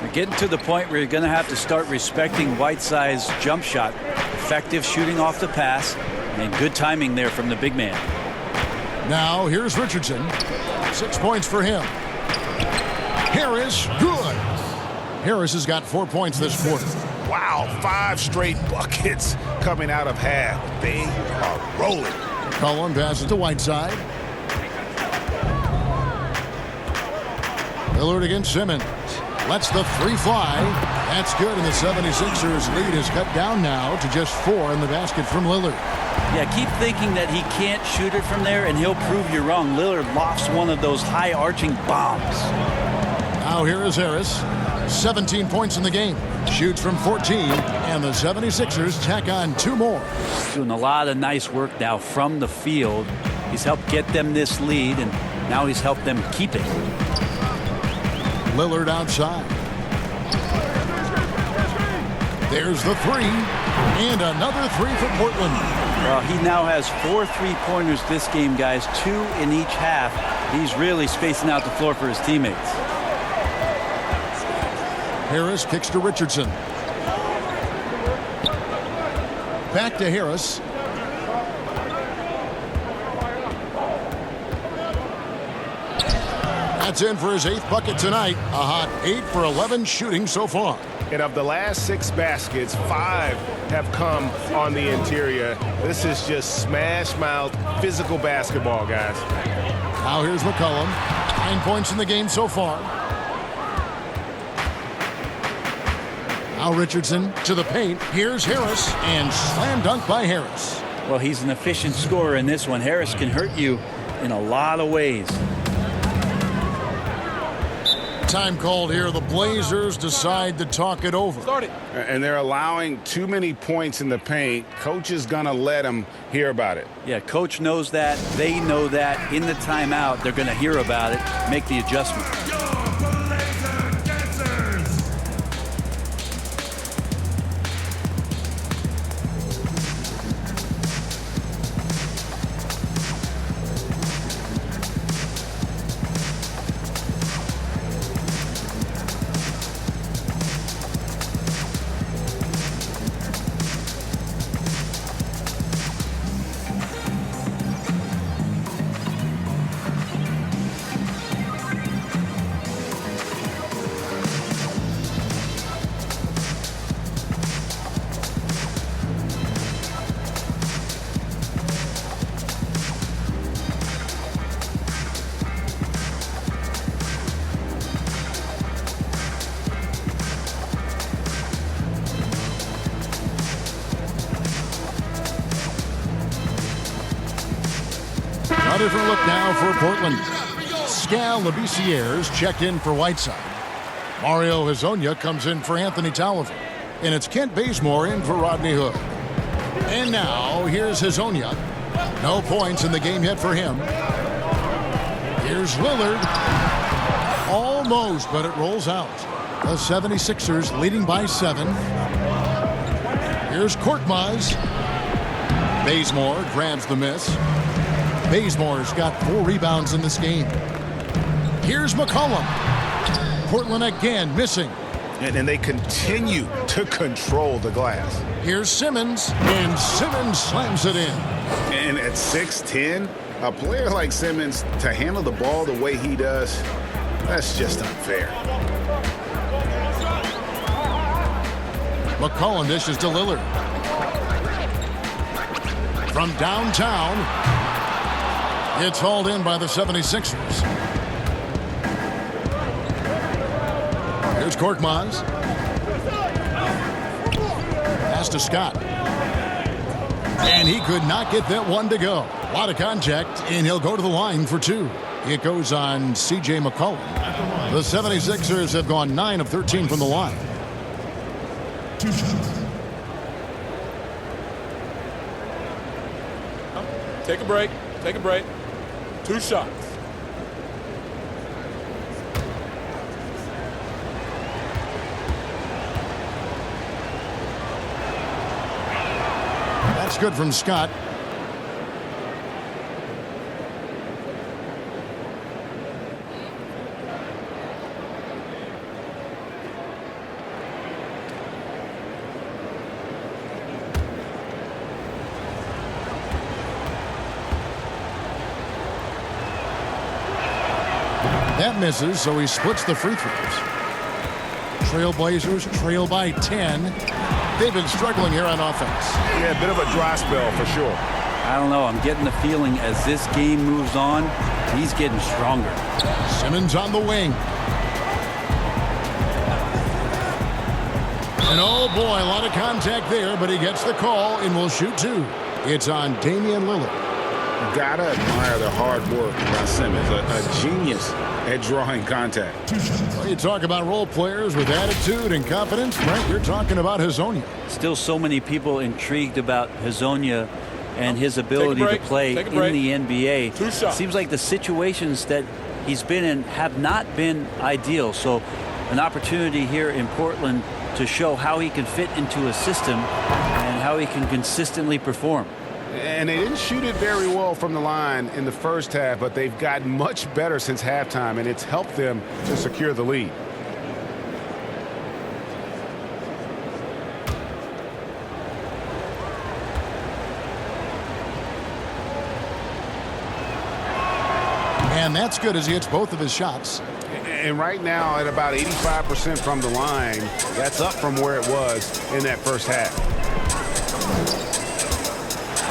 We're getting to the point where you're going to have to start respecting Whiteside's jump shot. Effective shooting off the pass and good timing there from the big man. Now here's Richardson. 6 points for him. Harris, good. Harris has got 4 points this quarter. Wow, 5 straight buckets coming out of half. They are rolling. McCollum passes to Whiteside. Lillard against Simmons. Lets the three fly. That's good, and the 76ers lead is cut down now to just 4 in the basket from Lillard. Yeah, keep thinking that he can't shoot it from there, and he'll prove you wrong. Lillard lofts one of those high-arching bombs. Now here is Harris. 17 points in the game. Shoots from 14, and the 76ers tack on 2 more. Doing a lot of nice work now from the field. He's helped get them this lead, and now he's helped them keep it. Lillard outside. There's the 3, and another 3 for Portland. Well, he now has 4 3-pointers this game, guys, 2 in each half. He's really spacing out the floor for his teammates. Harris kicks to Richardson. Back to Harris. That's in for his 8th bucket tonight. A hot 8 for 11 shooting so far. And of the last 6 baskets, 5 have come on the interior. This is just smash mouth physical basketball, guys. Now here's McCollum. 9 points in the game so far. Now Richardson to the paint. Here's Harris, and slam dunk by Harris. Well, he's an efficient scorer in this one. Harris can hurt you in a lot of ways. Time called here. The Blazers decide to talk it over. Start it. And they're allowing too many points in the paint. Coach is going to let them hear about it. Yeah, coach knows that. They know that. In the timeout, they're going to hear about it, make the adjustment. different look now for Portland. Scal Labissière's checked in for Whiteside. Mario Hezonja comes in for Anthony Tolliver. And it's Kent Bazemore in for Rodney Hood. And now, here's Hezonja. No points in the game yet for him. Here's Lillard. Almost, but it rolls out. The 76ers leading by 7. Here's Korkmaz. Bazemore grabs the miss. Bazemore's got 4 rebounds in this game. Here's McCollum. Portland again missing. And they continue to control the glass. Here's Simmons, and Simmons slams it in. And at 6'10", a player like Simmons, to handle the ball the way he does, that's just unfair. McCollum dishes to Lillard. From downtown, it's hauled in by the 76ers. Here's Korkmaz. Pass to Scott. And he could not get that one to go. A lot of contact, and he'll go to the line for 2. It goes on C.J. McCollum. The 76ers have gone 9 of 13 from the line. 2 shots. Take a break. Take a break. 2 shots. That's good from Scott. That misses, so he splits the free throws. Trailblazers trail by 10. They've been struggling here on offense. Yeah, a bit of a dry spell for sure. I don't know. I'm getting the feeling as this game moves on, he's getting stronger. Simmons on the wing. And oh boy, a lot of contact there, but he gets the call and will shoot 2. It's on Damian Lillard. Gotta admire the hard work by Simmons, a genius at drawing contact. Well, you talk about role players with attitude and confidence, Frank, you're talking about Hezonja. Still so many people intrigued about Hezonja and his ability to play in the NBA. 2 shots. Seems like the situations that he's been in have not been ideal. So an opportunity here in Portland to show how he can fit into a system and how he can consistently perform. And they didn't shoot it very well from the line in the first half, but they've gotten much better since halftime, and it's helped them to secure the lead. And that's good as he hits both of his shots. And right now at about 85% from the line, that's up from where it was in that first half.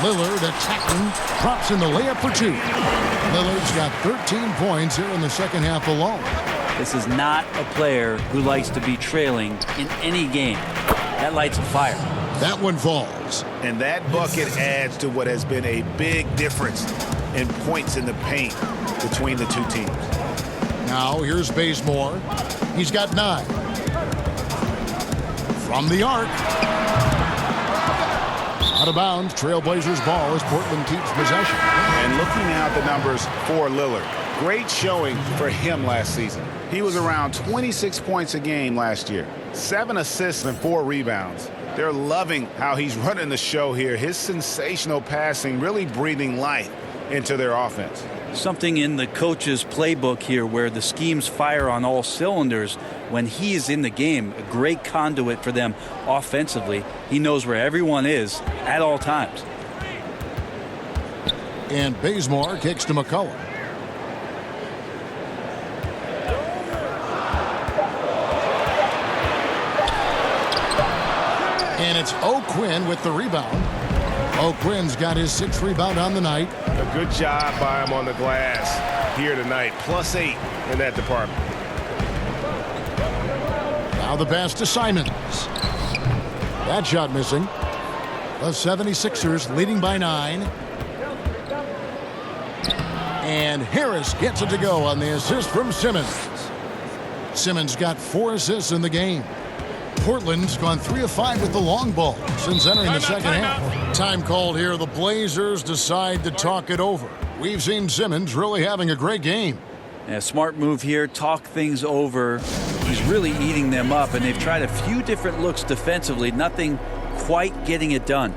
Lillard attacking, drops in the layup for 2. Lillard's got 13 points here in the second half alone. This is not a player who likes to be trailing in any game. That lights a fire. That one falls. And that bucket adds to what has been a big difference in points in the paint between the 2 teams. Now here's Bazemore. He's got 9. From the arc. Out of bounds, Trailblazers ball as Portland keeps possession. And looking now at the numbers for Lillard, great showing for him last season. He was around 26 points a game last year, 7 assists and 4 rebounds. They're loving how he's running the show here. His sensational passing really breathing life into their offense. Something in the coach's playbook here where the schemes fire on all cylinders. When he is in the game, a great conduit for them offensively. He knows where everyone is at all times. And Bazemore kicks to McCollum. And it's O'Quinn with the rebound. O'Quinn's got his 6th rebound on the night. A good job by him on the glass here tonight. +8 in that department. Now the pass to Simons. That shot missing. The 76ers leading by 9. And Harris gets it to go on the assist from Simmons. Simmons got 4 assists in the game. Portland's gone 3 of 5 with the long ball since entering the second half. Time called here. The Blazers decide to talk it over. We've seen Simmons really having a great game. Yeah, smart move here. Talk things over. He's really eating them up, and they've tried a few different looks defensively. Nothing quite getting it done.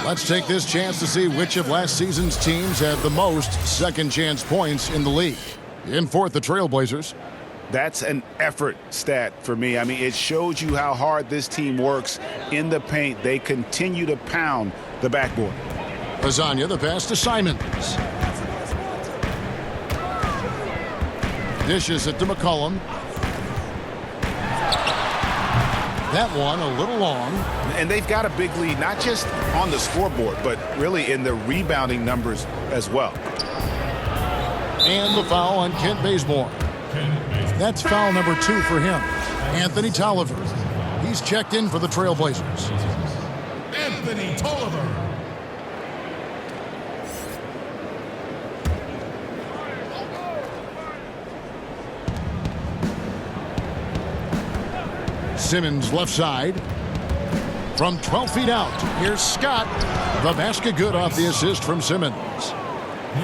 Let's take this chance to see which of last season's teams had the most second chance points in the league. In fourth, the Trailblazers. That's an effort stat for me. I mean, it shows you how hard this team works in the paint. They continue to pound the backboard. Lasagna, the pass to Simons. Dishes it to McCollum. That one a little long. And they've got a big lead, not just on the scoreboard, but really in the rebounding numbers as well. And the foul on Kent Bazemore. That's foul number 2 for him. Anthony Tolliver. He's checked in for the Trailblazers. Anthony Tolliver. Simmons left side. From 12 feet out, here's Scott. The basket good off the assist from Simmons.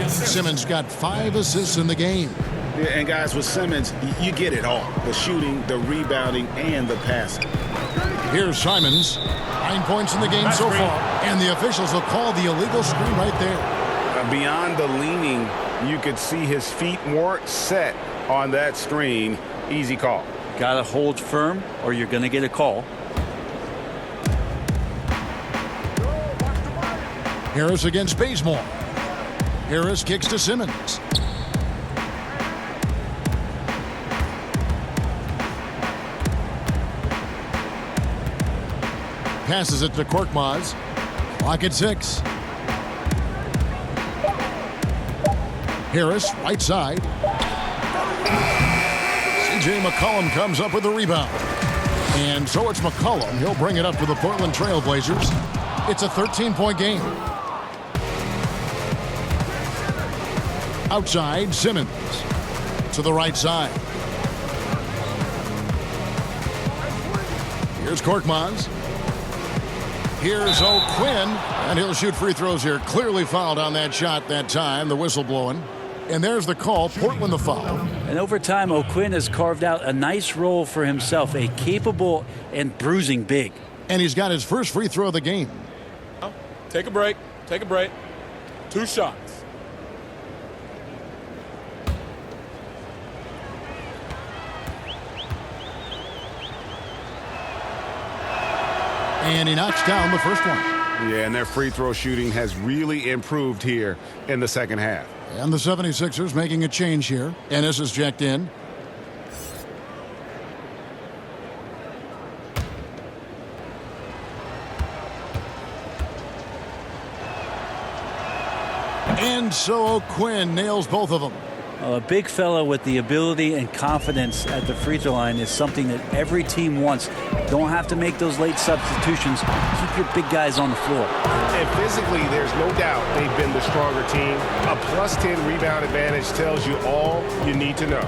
Simmons got 5 assists in the game. Yeah, and guys, with Simmons, you get it all. The shooting, the rebounding, and the passing. Here's Simons. 9 points in the game so far. And the officials will call the illegal screen right there. Beyond the leaning, you could see his feet weren't set on that screen. Easy call. Got to hold firm or you're going to get a call. Harris against Bazemore. Harris kicks to Simmons. Passes it to Korkmaz. Clock at 6. Harris, right side. C.J. McCollum comes up with the rebound. And so it's McCollum. He'll bring it up for the Portland Trailblazers. It's a 13-point game. Outside, Simmons. To the right side. Here's Korkmaz. Here's O'Quinn, and he'll shoot free throws here. Clearly fouled on that shot that time, the whistle blowing. And there's the call, Portland the foul. And over time, O'Quinn has carved out a nice role for himself, a capable and bruising big. And he's got his first free throw of the game. Take a break. Take a break. 2 shots. And he knocks down the first one. Yeah, and their free throw shooting has really improved here in the second half. And the 76ers making a change here. Ennis is checked in. And so O'Quinn nails both of them. A big fella with the ability and confidence at the free throw line is something that every team wants. Don't have to make those late substitutions. Keep your big guys on the floor. And physically, there's no doubt they've been the stronger team. A +10 rebound advantage tells you all you need to know.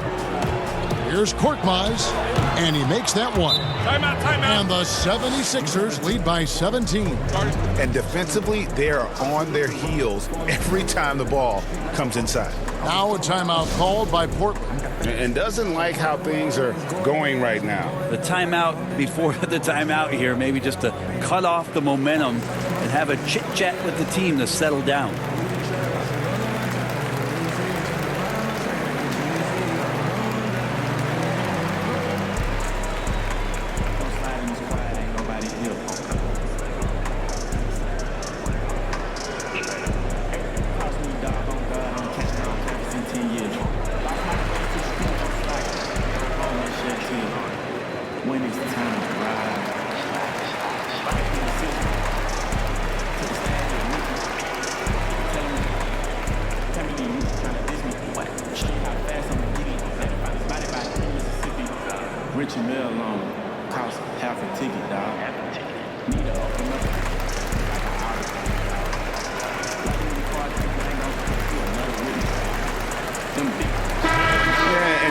Here's Korkmaz, and he makes that one. Timeout, timeout. And the 76ers lead by 17. And defensively, they are on their heels every time the ball comes inside. Now a timeout called by Portland. And doesn't like how things are going right now. The timeout before the timeout here, maybe just to cut off the momentum and have a chit-chat with the team to settle down.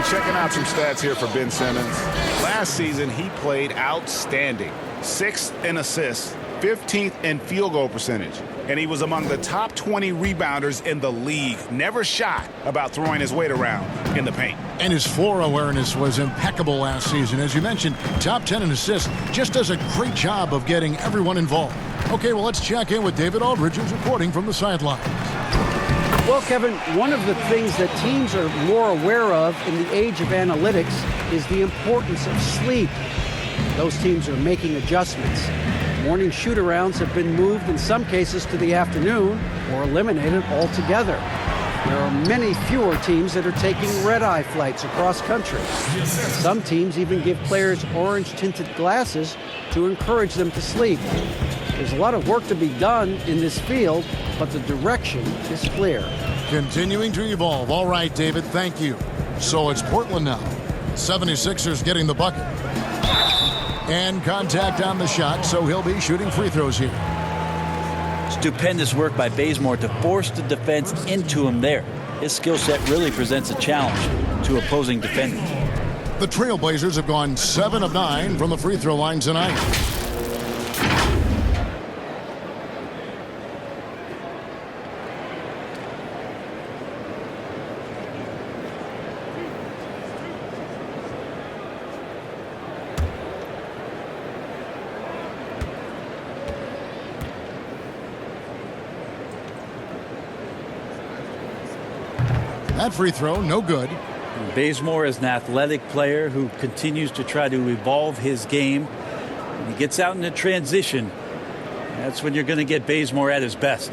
Checking out some stats here for Ben Simmons. Last season, he played outstanding. 6th in assists, 15th in field goal percentage. And he was among the top 20 rebounders in the league. Never shy about throwing his weight around in the paint. And his floor awareness was impeccable last season. As you mentioned, top 10 in assists. Just does a great job of getting everyone involved. Okay, well, let's check in with David Aldridge, who's reporting from the sidelines. Well, Kevin, one of the things that teams are more aware of in the age of analytics is the importance of sleep. Those teams are making adjustments. Morning shoot-arounds have been moved in some cases to the afternoon or eliminated altogether. There are many fewer teams that are taking red-eye flights across country. Some teams even give players orange-tinted glasses to encourage them to sleep. There's a lot of work to be done in this field, but the direction is clear. Continuing to evolve. All right, David, thank you. So it's Portland now. 76ers getting the bucket. And contact on the shot, so he'll be shooting free throws here. Stupendous work by Bazemore to force the defense into him there. His skill set really presents a challenge to opposing defenders. The Trailblazers have gone 7 of 9 from the free throw line tonight. That free throw, no good. Bazemore is an athletic player who continues to try to evolve his game. When he gets out into transition, that's when you're going to get Bazemore at his best.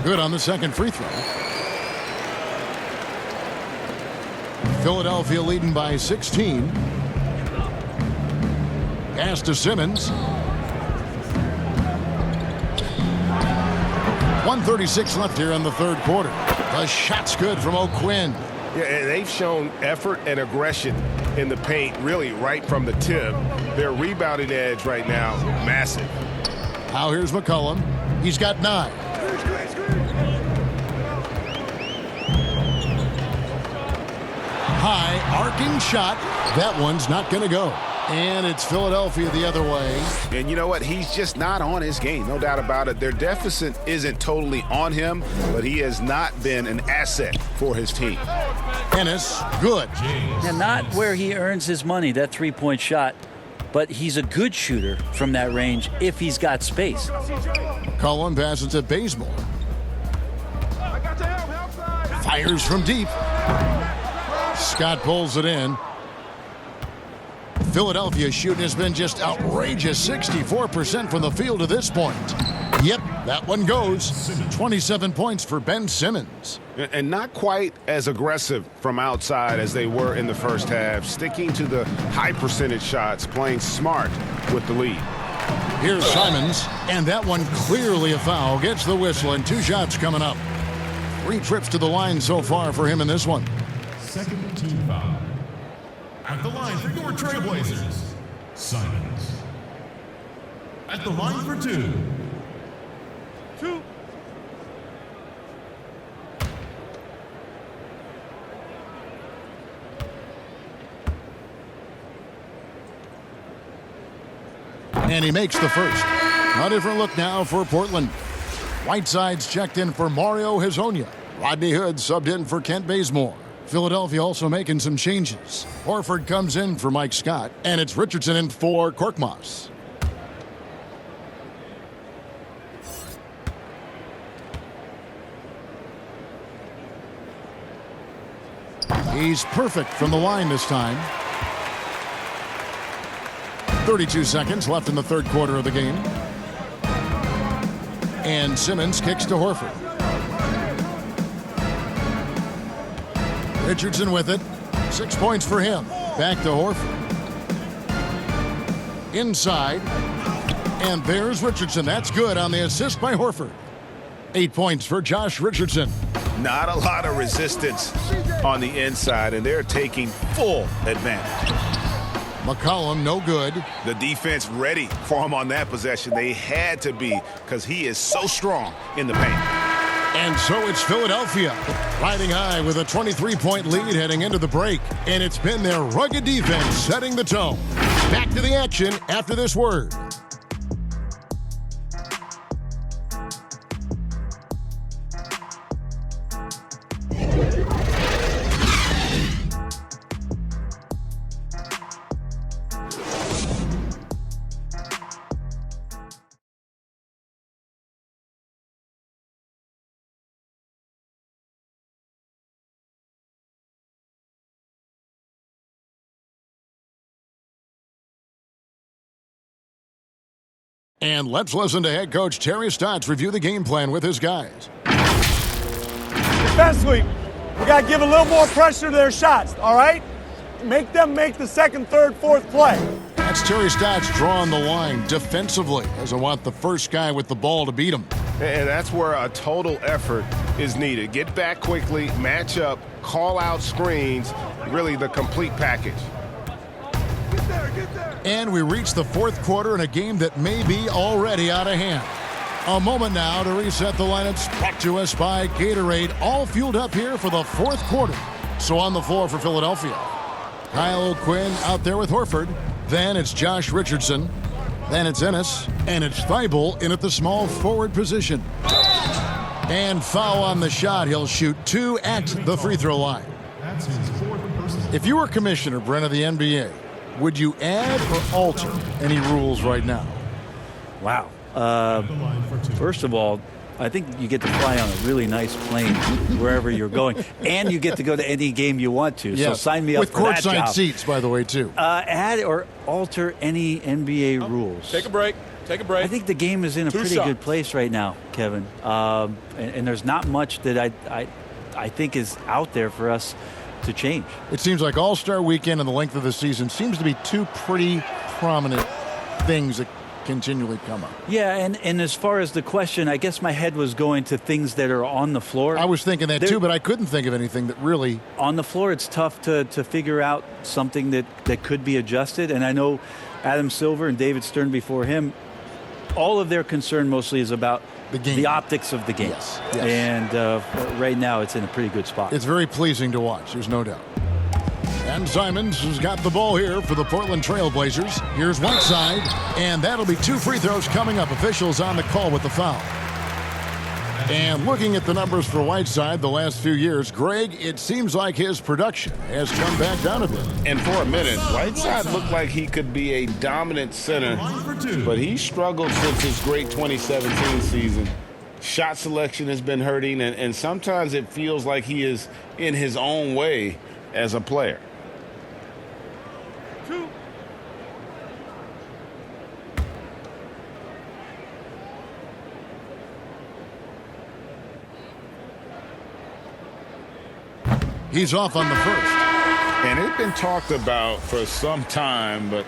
Good on the second free throw. Philadelphia leading by 16. Pass to Simmons. 1:36 left here in the third quarter. The shot's good from O'Quinn. Yeah, they've shown effort and aggression in the paint, really right from the tip. Their rebounding edge right now, massive. Now here's McCollum. He's got 9. High arcing shot. That one's not going to go. And it's Philadelphia the other way. And you know what? He's just not on his game. No doubt about it. Their deficit isn't totally on him, but he has not been an asset for his team. Ennis, good. And not where he earns his money, that three-point shot. But he's a good shooter from that range if he's got space. Cullen passes to Bazemore. Fires from deep. Scott pulls it in. Philadelphia's shooting has been just outrageous. 64% from the field to this point. Yep, that one goes. 27 points for Ben Simmons. And not quite as aggressive from outside as they were in the first half. Sticking to the high percentage shots, playing smart with the lead. Here's Simons, and that one clearly a foul. Gets the whistle, and 2 shots coming up. 3 trips to the line so far for him in this one. Second team foul. At the line for your Trailblazers, Simons. At the line for 2. And he makes the first. A different look now for Portland. Whiteside's checked in for Mario Hezonja. Rodney Hood subbed in for Kent Bazemore. Philadelphia also making some changes. Horford comes in for Mike Scott, and it's Richardson in for Korkmaz. He's perfect from the line this time. 32 seconds left in the third quarter of the game. And Simmons kicks to Horford. Richardson with it. 6 points for him. Back to Horford. Inside. And there's Richardson. That's good on the assist by Horford. 8 points for Josh Richardson. Not a lot of resistance on the inside, and they're taking full advantage. McCollum, no good. The defense ready for him on that possession. They had to be, because he is so strong in the paint. And so it's Philadelphia riding high with a 23-point lead heading into the break. And it's been their rugged defense setting the tone. Back to the action after this word. And let's listen to head coach Terry Stotts review the game plan with his guys. Defensively, we got to give a little more pressure to their shots, all right? Make them make the second, third, fourth play. That's Terry Stotts drawing the line defensively. Doesn't want the first guy with the ball to beat him. And that's where a total effort is needed. Get back quickly, match up, call out screens, really the complete package. And we reach the fourth quarter in a game that may be already out of hand. A moment now to reset the lineups, brought to us by Gatorade, all fueled up here for the fourth quarter. So on the floor for Philadelphia, Kyle O'Quinn out there with Horford. Then it's Josh Richardson. Then it's Ennis. And it's Thibault in at the small forward position. And foul on the shot. He'll shoot 2 at the free throw line. If you were commissioner, Brent, of the NBA, would you add or alter any rules right now? Wow. First of all, I think you get to fly on a really nice plane wherever you're going, and you get to go to any game you want to. Yes. So sign me up with for that job. With courtside seats, by the way, too. Add or alter any NBA rules. Take a break. Take a break. I think the game is in a pretty good place right now, Kevin. And there's not much that I think is out there for us to change. It seems like All-Star Weekend and the length of the season seems to be two pretty prominent things that continually come up. Yeah, and as far as the question, I guess my head was going to things that are on the floor. I was thinking that too, but I couldn't think of anything that really... On the floor, it's tough to figure out something that could be adjusted, and I know Adam Silver and David Stern before him, all of their concern mostly is about the game, the optics of the game. Yes. And right now, it's in a pretty good spot. It's very pleasing to watch, there's no doubt. And Simons has got the ball here for the Portland Trail Blazers. Here's Whiteside, and that'll be 2 free throws coming up. Officials on the call with the foul. And looking at the numbers for Whiteside the last few years, Greg, it seems like his production has come back down a bit. And for a minute, Whiteside looked like he could be a dominant center, but he struggled since his great 2017 season. Shot selection has been hurting, and sometimes it feels like he is in his own way as a player. He's off on the first. And it's been talked about for some time, but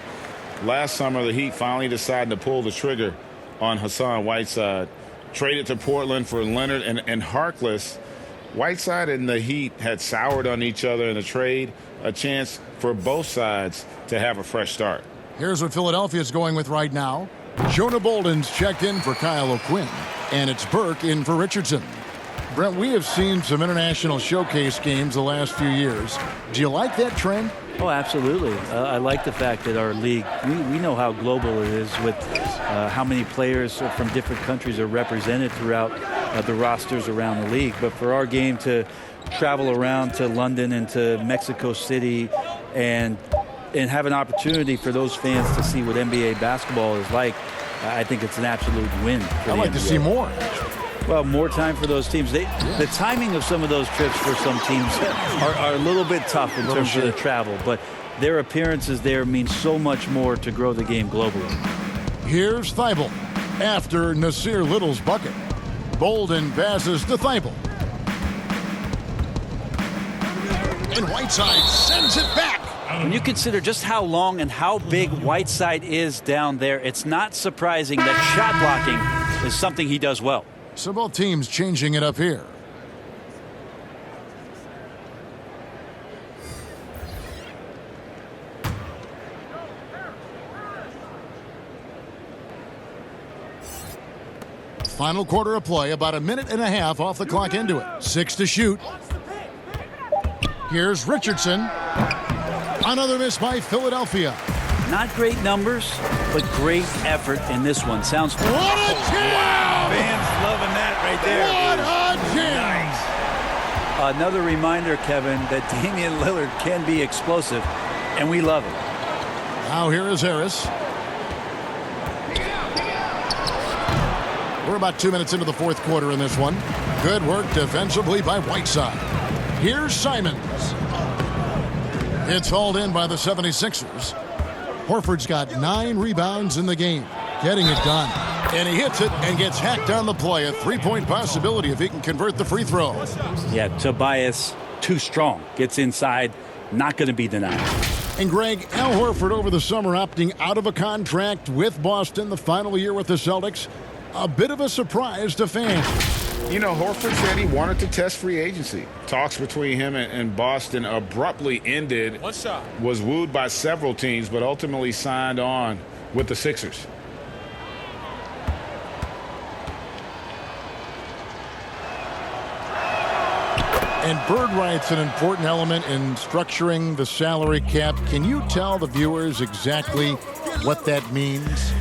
last summer the Heat finally decided to pull the trigger on Hassan Whiteside. Traded to Portland for Leonard and Harkless. Whiteside and the Heat had soured on each other in the trade, a chance for both sides to have a fresh start. Here's what Philadelphia's going with right now. Jonah Bolden's checked in for Kyle O'Quinn, and it's Burke in for Richardson. Brent, we have seen some international showcase games the last few years. Do you like that trend? Oh, absolutely. I like the fact that our league, we know how global it is with how many players from different countries are represented throughout the rosters around the league. But for our game to travel around to London and to Mexico City and have an opportunity for those fans to see what NBA basketball is like, I think it's an absolute win for I'd like to see more. Well, more time for those teams. The timing of some of those trips for some teams are a little bit tough in terms of the travel, but their appearances there mean so much more to grow the game globally. Here's Thibault after Nasir Little's bucket. Bolden passes to Thibault. And Whiteside sends it back. When you consider just how long and how big Whiteside is down there, it's not surprising that shot blocking is something he does well. So both teams changing it up here. Final quarter of play, about a minute and a half off the clock into it. 6 to shoot. Here's Richardson. Another miss by Philadelphia. Not great numbers, but great effort in this one. Sounds what a jam! Fans loving that right there. What a jam! Nice. Another reminder, Kevin, that Damian Lillard can be explosive, and we love it. Now here is Harris. We're about 2 minutes into the fourth quarter in this one. Good work defensively by Whiteside. Here's Simons. It's hauled in by the 76ers. Horford's got 9 rebounds in the game, getting it done. And he hits it and gets hacked on the play. A three-point possibility if he can convert the free throw. Yeah, Tobias, too strong. Gets inside, not going to be denied. And Greg, Al Horford over the summer opting out of a contract with Boston, the final year with the Celtics. A bit of a surprise to fans. You know, Horford said he wanted to test free agency. Talks between him and Boston abruptly ended. One shot. Was wooed by several teams, but ultimately signed on with the Sixers. And bird rights an important element in structuring the salary cap. Can you tell the viewers exactly what that means?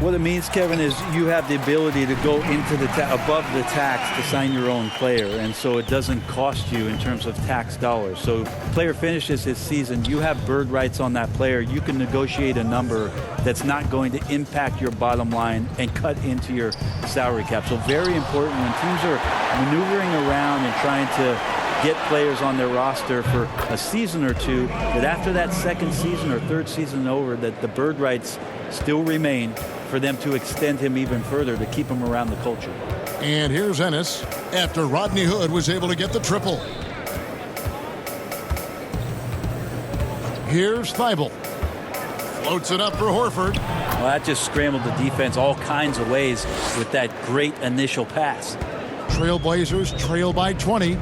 What it means, Kevin, is you have the ability to go into the above the tax to sign your own player, and so it doesn't cost you in terms of tax dollars. So player finishes his season, you have bird rights on that player. You can negotiate a number that's not going to impact your bottom line and cut into your salary cap. So very important when teams are maneuvering around and trying to get players on their roster for a season or two, that after that second season or third season over, that the bird rights still remain for them to extend him even further to keep him around the culture. And here's Ennis after Rodney Hood was able to get the triple. Here's Thibault. Floats it up for Horford. Well, that just scrambled the defense all kinds of ways with that great initial pass. Trailblazers trail by 20.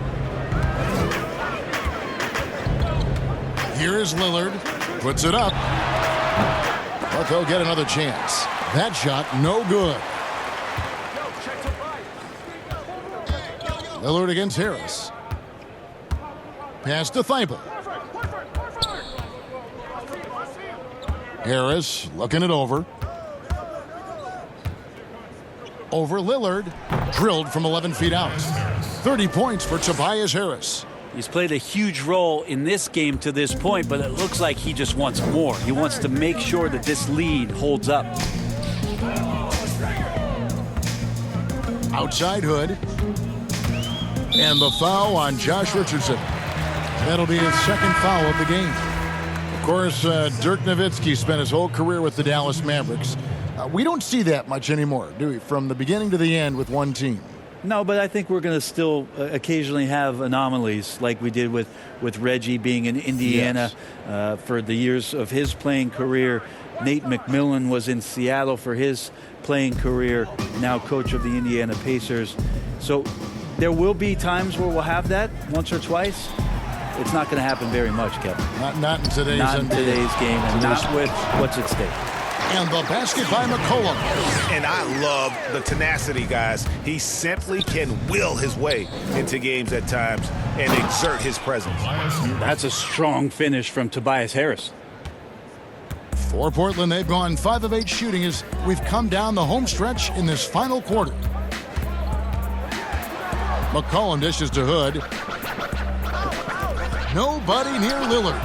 Here is Lillard. Puts it up. But they'll get another chance. That shot, no good. Lillard against Harris. Pass to Thibault. Harris looking it over. Over Lillard. Drilled from 11 feet out. 30 points for Tobias Harris. He's played a huge role in this game to this point, but it looks like he just wants more. He wants to make sure that this lead holds up. Outside Hood. And the foul on Josh Richardson. That'll be his second foul of the game. Of course, Dirk Nowitzki spent his whole career with the Dallas Mavericks. We don't see that much anymore, do we? From the beginning to the end with one team. No, but I think we're going to still occasionally have anomalies like we did with Reggie being in Indiana for the years of his playing career. Nate McMillan was in Seattle for his playing career, now coach of the Indiana Pacers. So there will be times where we'll have that once or twice. It's not going to happen very much, Kevin. Not in today's Not in today's game, and not with what's at stake. And the basket by McCollum. And I love the tenacity, guys. He simply can will his way into games at times and exert his presence. That's a strong finish from Tobias Harris. For Portland, they've gone 5 of 8 shooting as we've come down the home stretch in this final quarter. McCollum dishes to Hood. Nobody near Lillard.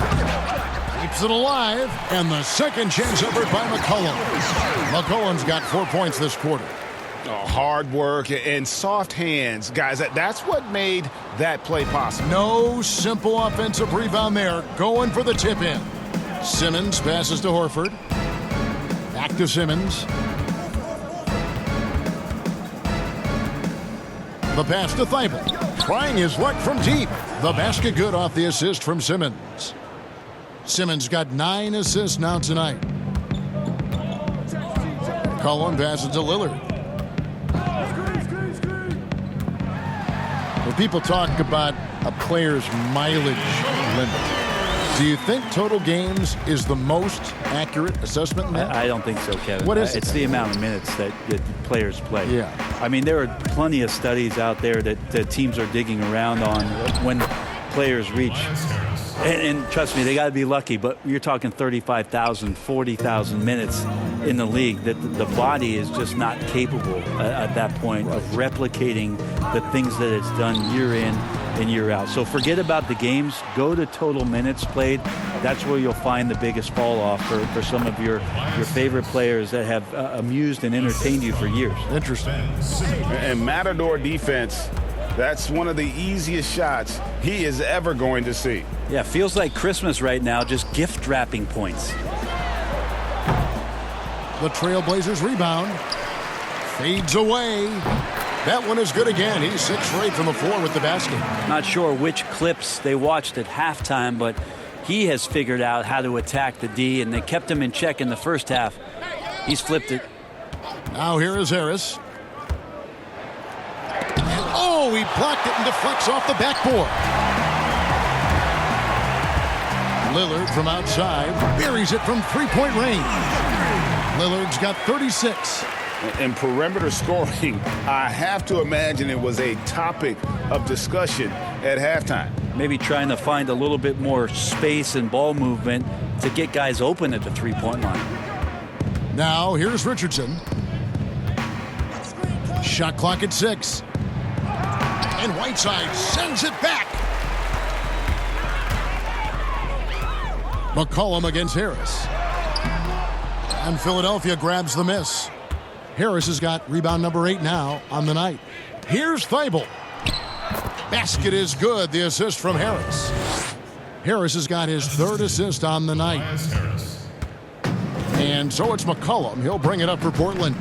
Keeps it alive, and the second chance effort by McCollum. McCollum's got 4 points this quarter. Hard work and soft hands, guys. That's what made that play possible. No simple offensive rebound there. Going for the tip-in. Simmons passes to Horford. Back to Simmons. The pass to Thibault. Trying his luck from deep. The basket good off the assist from Simmons. Simmons got 9 assists now tonight. Cullen passes to Lillard. When people talk about a player's mileage limit, do you think total games is the most accurate assessment? I don't think so, Kevin. What is it? It's the amount of minutes that players play. Yeah. I mean, there are plenty of studies out there that teams are digging around on when players reach. And trust me, they got to be lucky, but you're talking 35,000, 40,000 minutes in the league. That the body is just not capable at that point of replicating the things that it's done year in and year out. So forget about the games. Go to total minutes played. That's where you'll find the biggest fall off for some of your favorite players that have amused and entertained you for years. Interesting. And Matador defense, that's one of the easiest shots he is ever going to see. Yeah, feels like Christmas right now, just gift wrapping points. The Trailblazers rebound. Fades away. That one is good again. He's 6 for 8 from the floor with the basket. Not sure which clips they watched at halftime, but he has figured out how to attack the D, and they kept him in check in the first half. He's flipped it. Now here is Harris. Oh, he blocked it and deflects off the backboard. Lillard from outside buries it from 3-point range. Lillard's got 36. In perimeter scoring, I have to imagine it was a topic of discussion at halftime. Maybe trying to find a little bit more space and ball movement to get guys open at the 3-point line. Now here's Richardson. Shot clock at 6. And Whiteside sends it back. McCollum against Harris. And Philadelphia grabs the miss. Harris has got rebound number 8 now on the night. Here's Thibault. Basket is good. The assist from Harris. Harris has got his 3rd assist on the night. And so it's McCollum. He'll bring it up for Portland.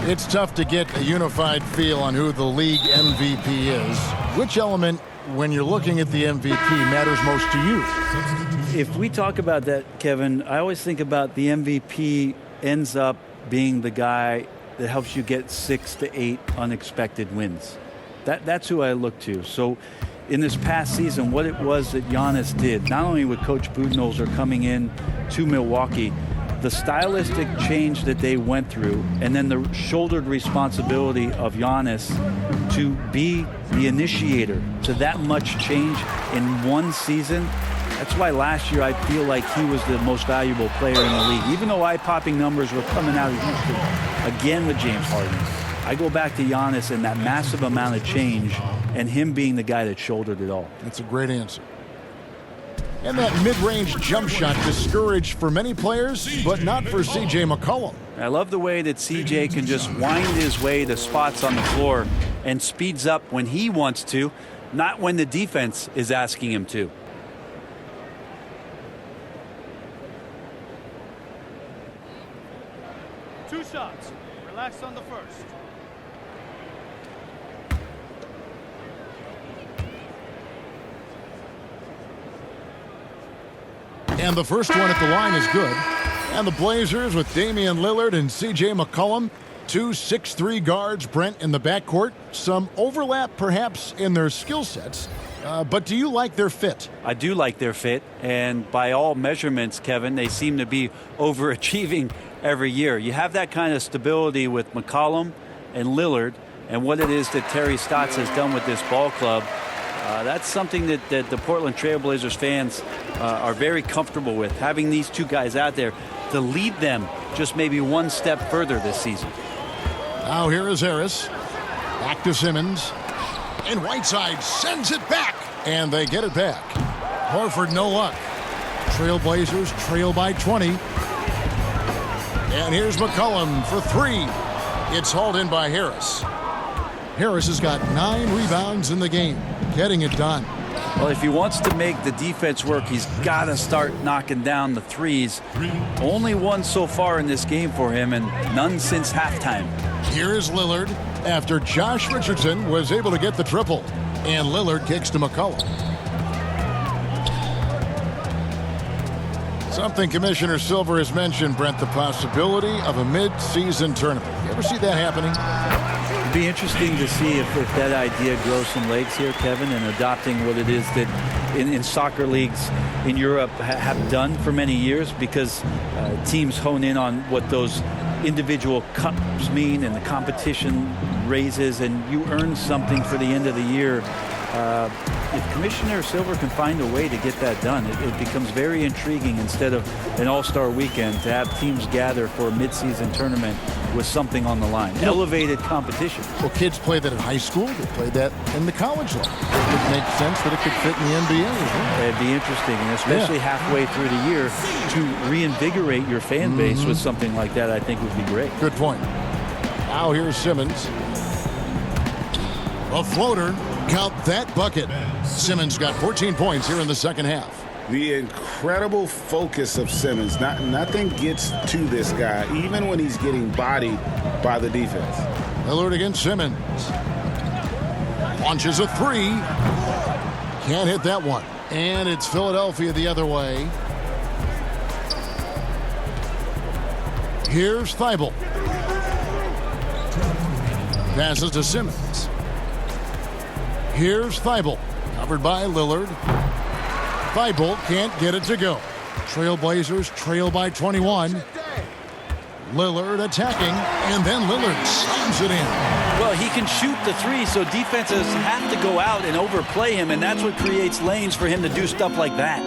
It's tough to get a unified feel on who the league MVP is. Which element, when you're looking at the MVP, matters most to you? If we talk about that, Kevin, I always think about the MVP ends up being the guy that helps you get 6 to 8 unexpected wins. That's who I look to. So in this past season, what it was that Giannis did, not only with Coach Budenholzer coming in to Milwaukee, the stylistic change that they went through, and then the shouldered responsibility of Giannis to be the initiator to that much change in one season. That's why last year I feel like he was the most valuable player in the league. Even though eye-popping numbers were coming out of Houston, again with James Harden, I go back to Giannis and that massive amount of change and him being the guy that shouldered it all. That's a great answer. And that mid-range jump shot discouraged for many players, but not for C.J. McCollum. I love the way that C.J. can just wind his way to spots on the floor and speeds up when he wants to, not when the defense is asking him to. Two shots. Relax on the first. And the first one at the line is good. And the Blazers with Damian Lillard and C.J. McCollum, 2 6'3" guards, Brent, in the backcourt. Some overlap perhaps in their skill sets. But do you like their fit? I do like their fit, and by all measurements, Kevin, they seem to be overachieving every year. You have that kind of stability with McCollum and Lillard, and what it is that Terry Stotts has done with this ball club. That's something that the Portland Trail Blazers fans are very comfortable with, having these two guys out there to lead them just maybe one step further this season. Now here is Harris. Back to Simmons. And Whiteside sends it back. And they get it back. Horford, no luck. Trailblazers trail by 20. And here's McCollum for 3. It's hauled in by Harris. Harris has got 9 rebounds in the game, getting it done. Well, if he wants to make the defense work, he's got to start knocking down the threes. Only one so far in this game for him, and none since halftime. Here's Lillard after Josh Richardson was able to get the triple. And Lillard kicks to McCollum. Something Commissioner Silver has mentioned, Brent, the possibility of a mid-season tournament. You ever see that happening? It'd be interesting to see if that idea grows some legs here, Kevin, and adopting what it is that in soccer leagues in Europe have done for many years, because teams hone in on what those individual cups mean and the competition raises, and you earn something for the end of the year. If Commissioner Silver can find a way to get that done, it becomes very intriguing instead of an all-star weekend to have teams gather for a mid-season tournament with something on the line. Elevated competition. Well, kids play that in high school. They play that in the college level. It would make sense that it could fit in the NBA as well. It'd be interesting, and especially halfway through the year, to reinvigorate your fan base with something like that, I think would be great. Good point. Now here's Simmons. A floater. Count that bucket. Simmons got 14 points here in the second half. The incredible focus of Simmons. Nothing gets to this guy, even when he's getting bodied by the defense. Lillard against Simmons. Launches a 3. Can't hit that one. And it's Philadelphia the other way. Here's Thibault. Passes to Simmons. Here's Thibault, covered by Lillard. Thibault can't get it to go. Trailblazers trail by 21. Lillard attacking, and then Lillard slams it in. Well, he can shoot the 3, so defenses have to go out and overplay him, and that's what creates lanes for him to do stuff like that.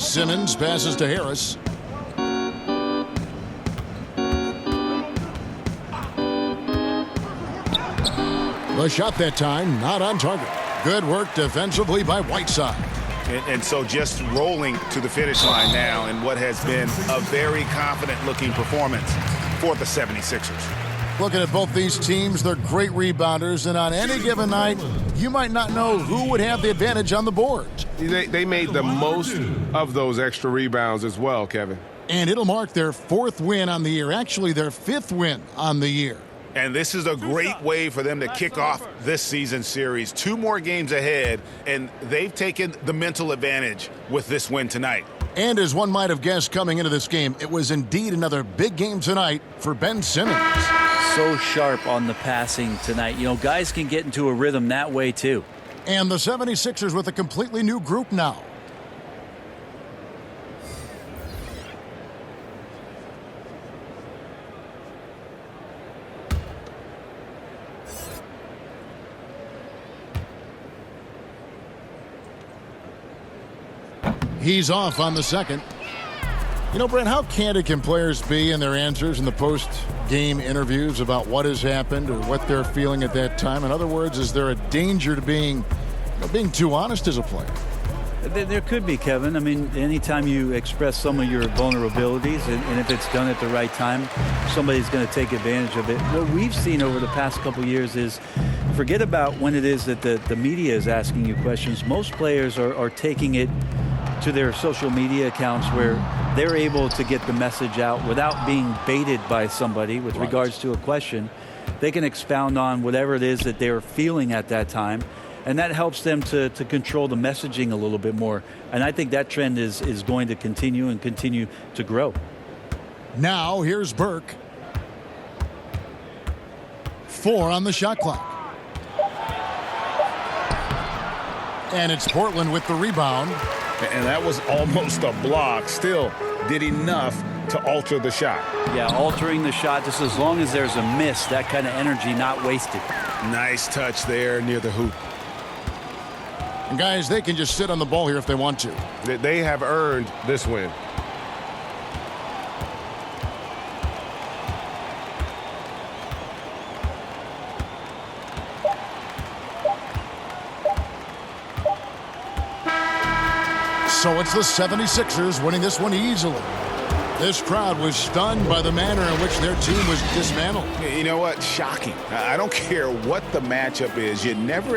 Simmons passes to Harris. The shot that time, not on target. Good work defensively by Whiteside. And so just rolling to the finish line now in what has been a very confident-looking performance for the 76ers. Looking at both these teams, they're great rebounders, and on any given night, you might not know who would have the advantage on the board. They made the most of those extra rebounds as well, Kevin. And it'll mark their 4th win on the year, actually their 5th win on the year. And this is a great way for them to kick off this season series. 2 more games ahead, and they've taken the mental advantage with this win tonight. And as one might have guessed coming into this game, it was indeed another big game tonight for Ben Simmons. So sharp on the passing tonight. You know, guys can get into a rhythm that way too. And the 76ers with a completely new group now. He's off on the second. You know, Brent, how candid can players be in their answers in the post-game interviews about what has happened or what they're feeling at that time? In other words, is there a danger to being too honest as a player? There could be, Kevin. I mean, anytime you express some of your vulnerabilities, and if it's done at the right time, somebody's going to take advantage of it. What we've seen over the past couple years is, forget about when it is that the media is asking you questions. Most players are taking it to their social media accounts where they're able to get the message out without being baited by somebody with regards to a question. They can expound on whatever it is that they're feeling at that time, and that helps them to control the messaging a little bit more. And I think that trend is going to continue and continue to grow. Now here's Burke. 4 on the shot clock. And it's Portland with the rebound. And that was almost a block. Still did enough to alter the shot. Yeah, altering the shot, just as long as there's a miss, that kind of energy not wasted. Nice touch there near the hoop. And guys, they can just sit on the ball here if they want to. They have earned this win. So it's the 76ers winning this one easily. This crowd was stunned by the manner in which their team was dismantled. You know what? Shocking. I don't care what the matchup is. You never expect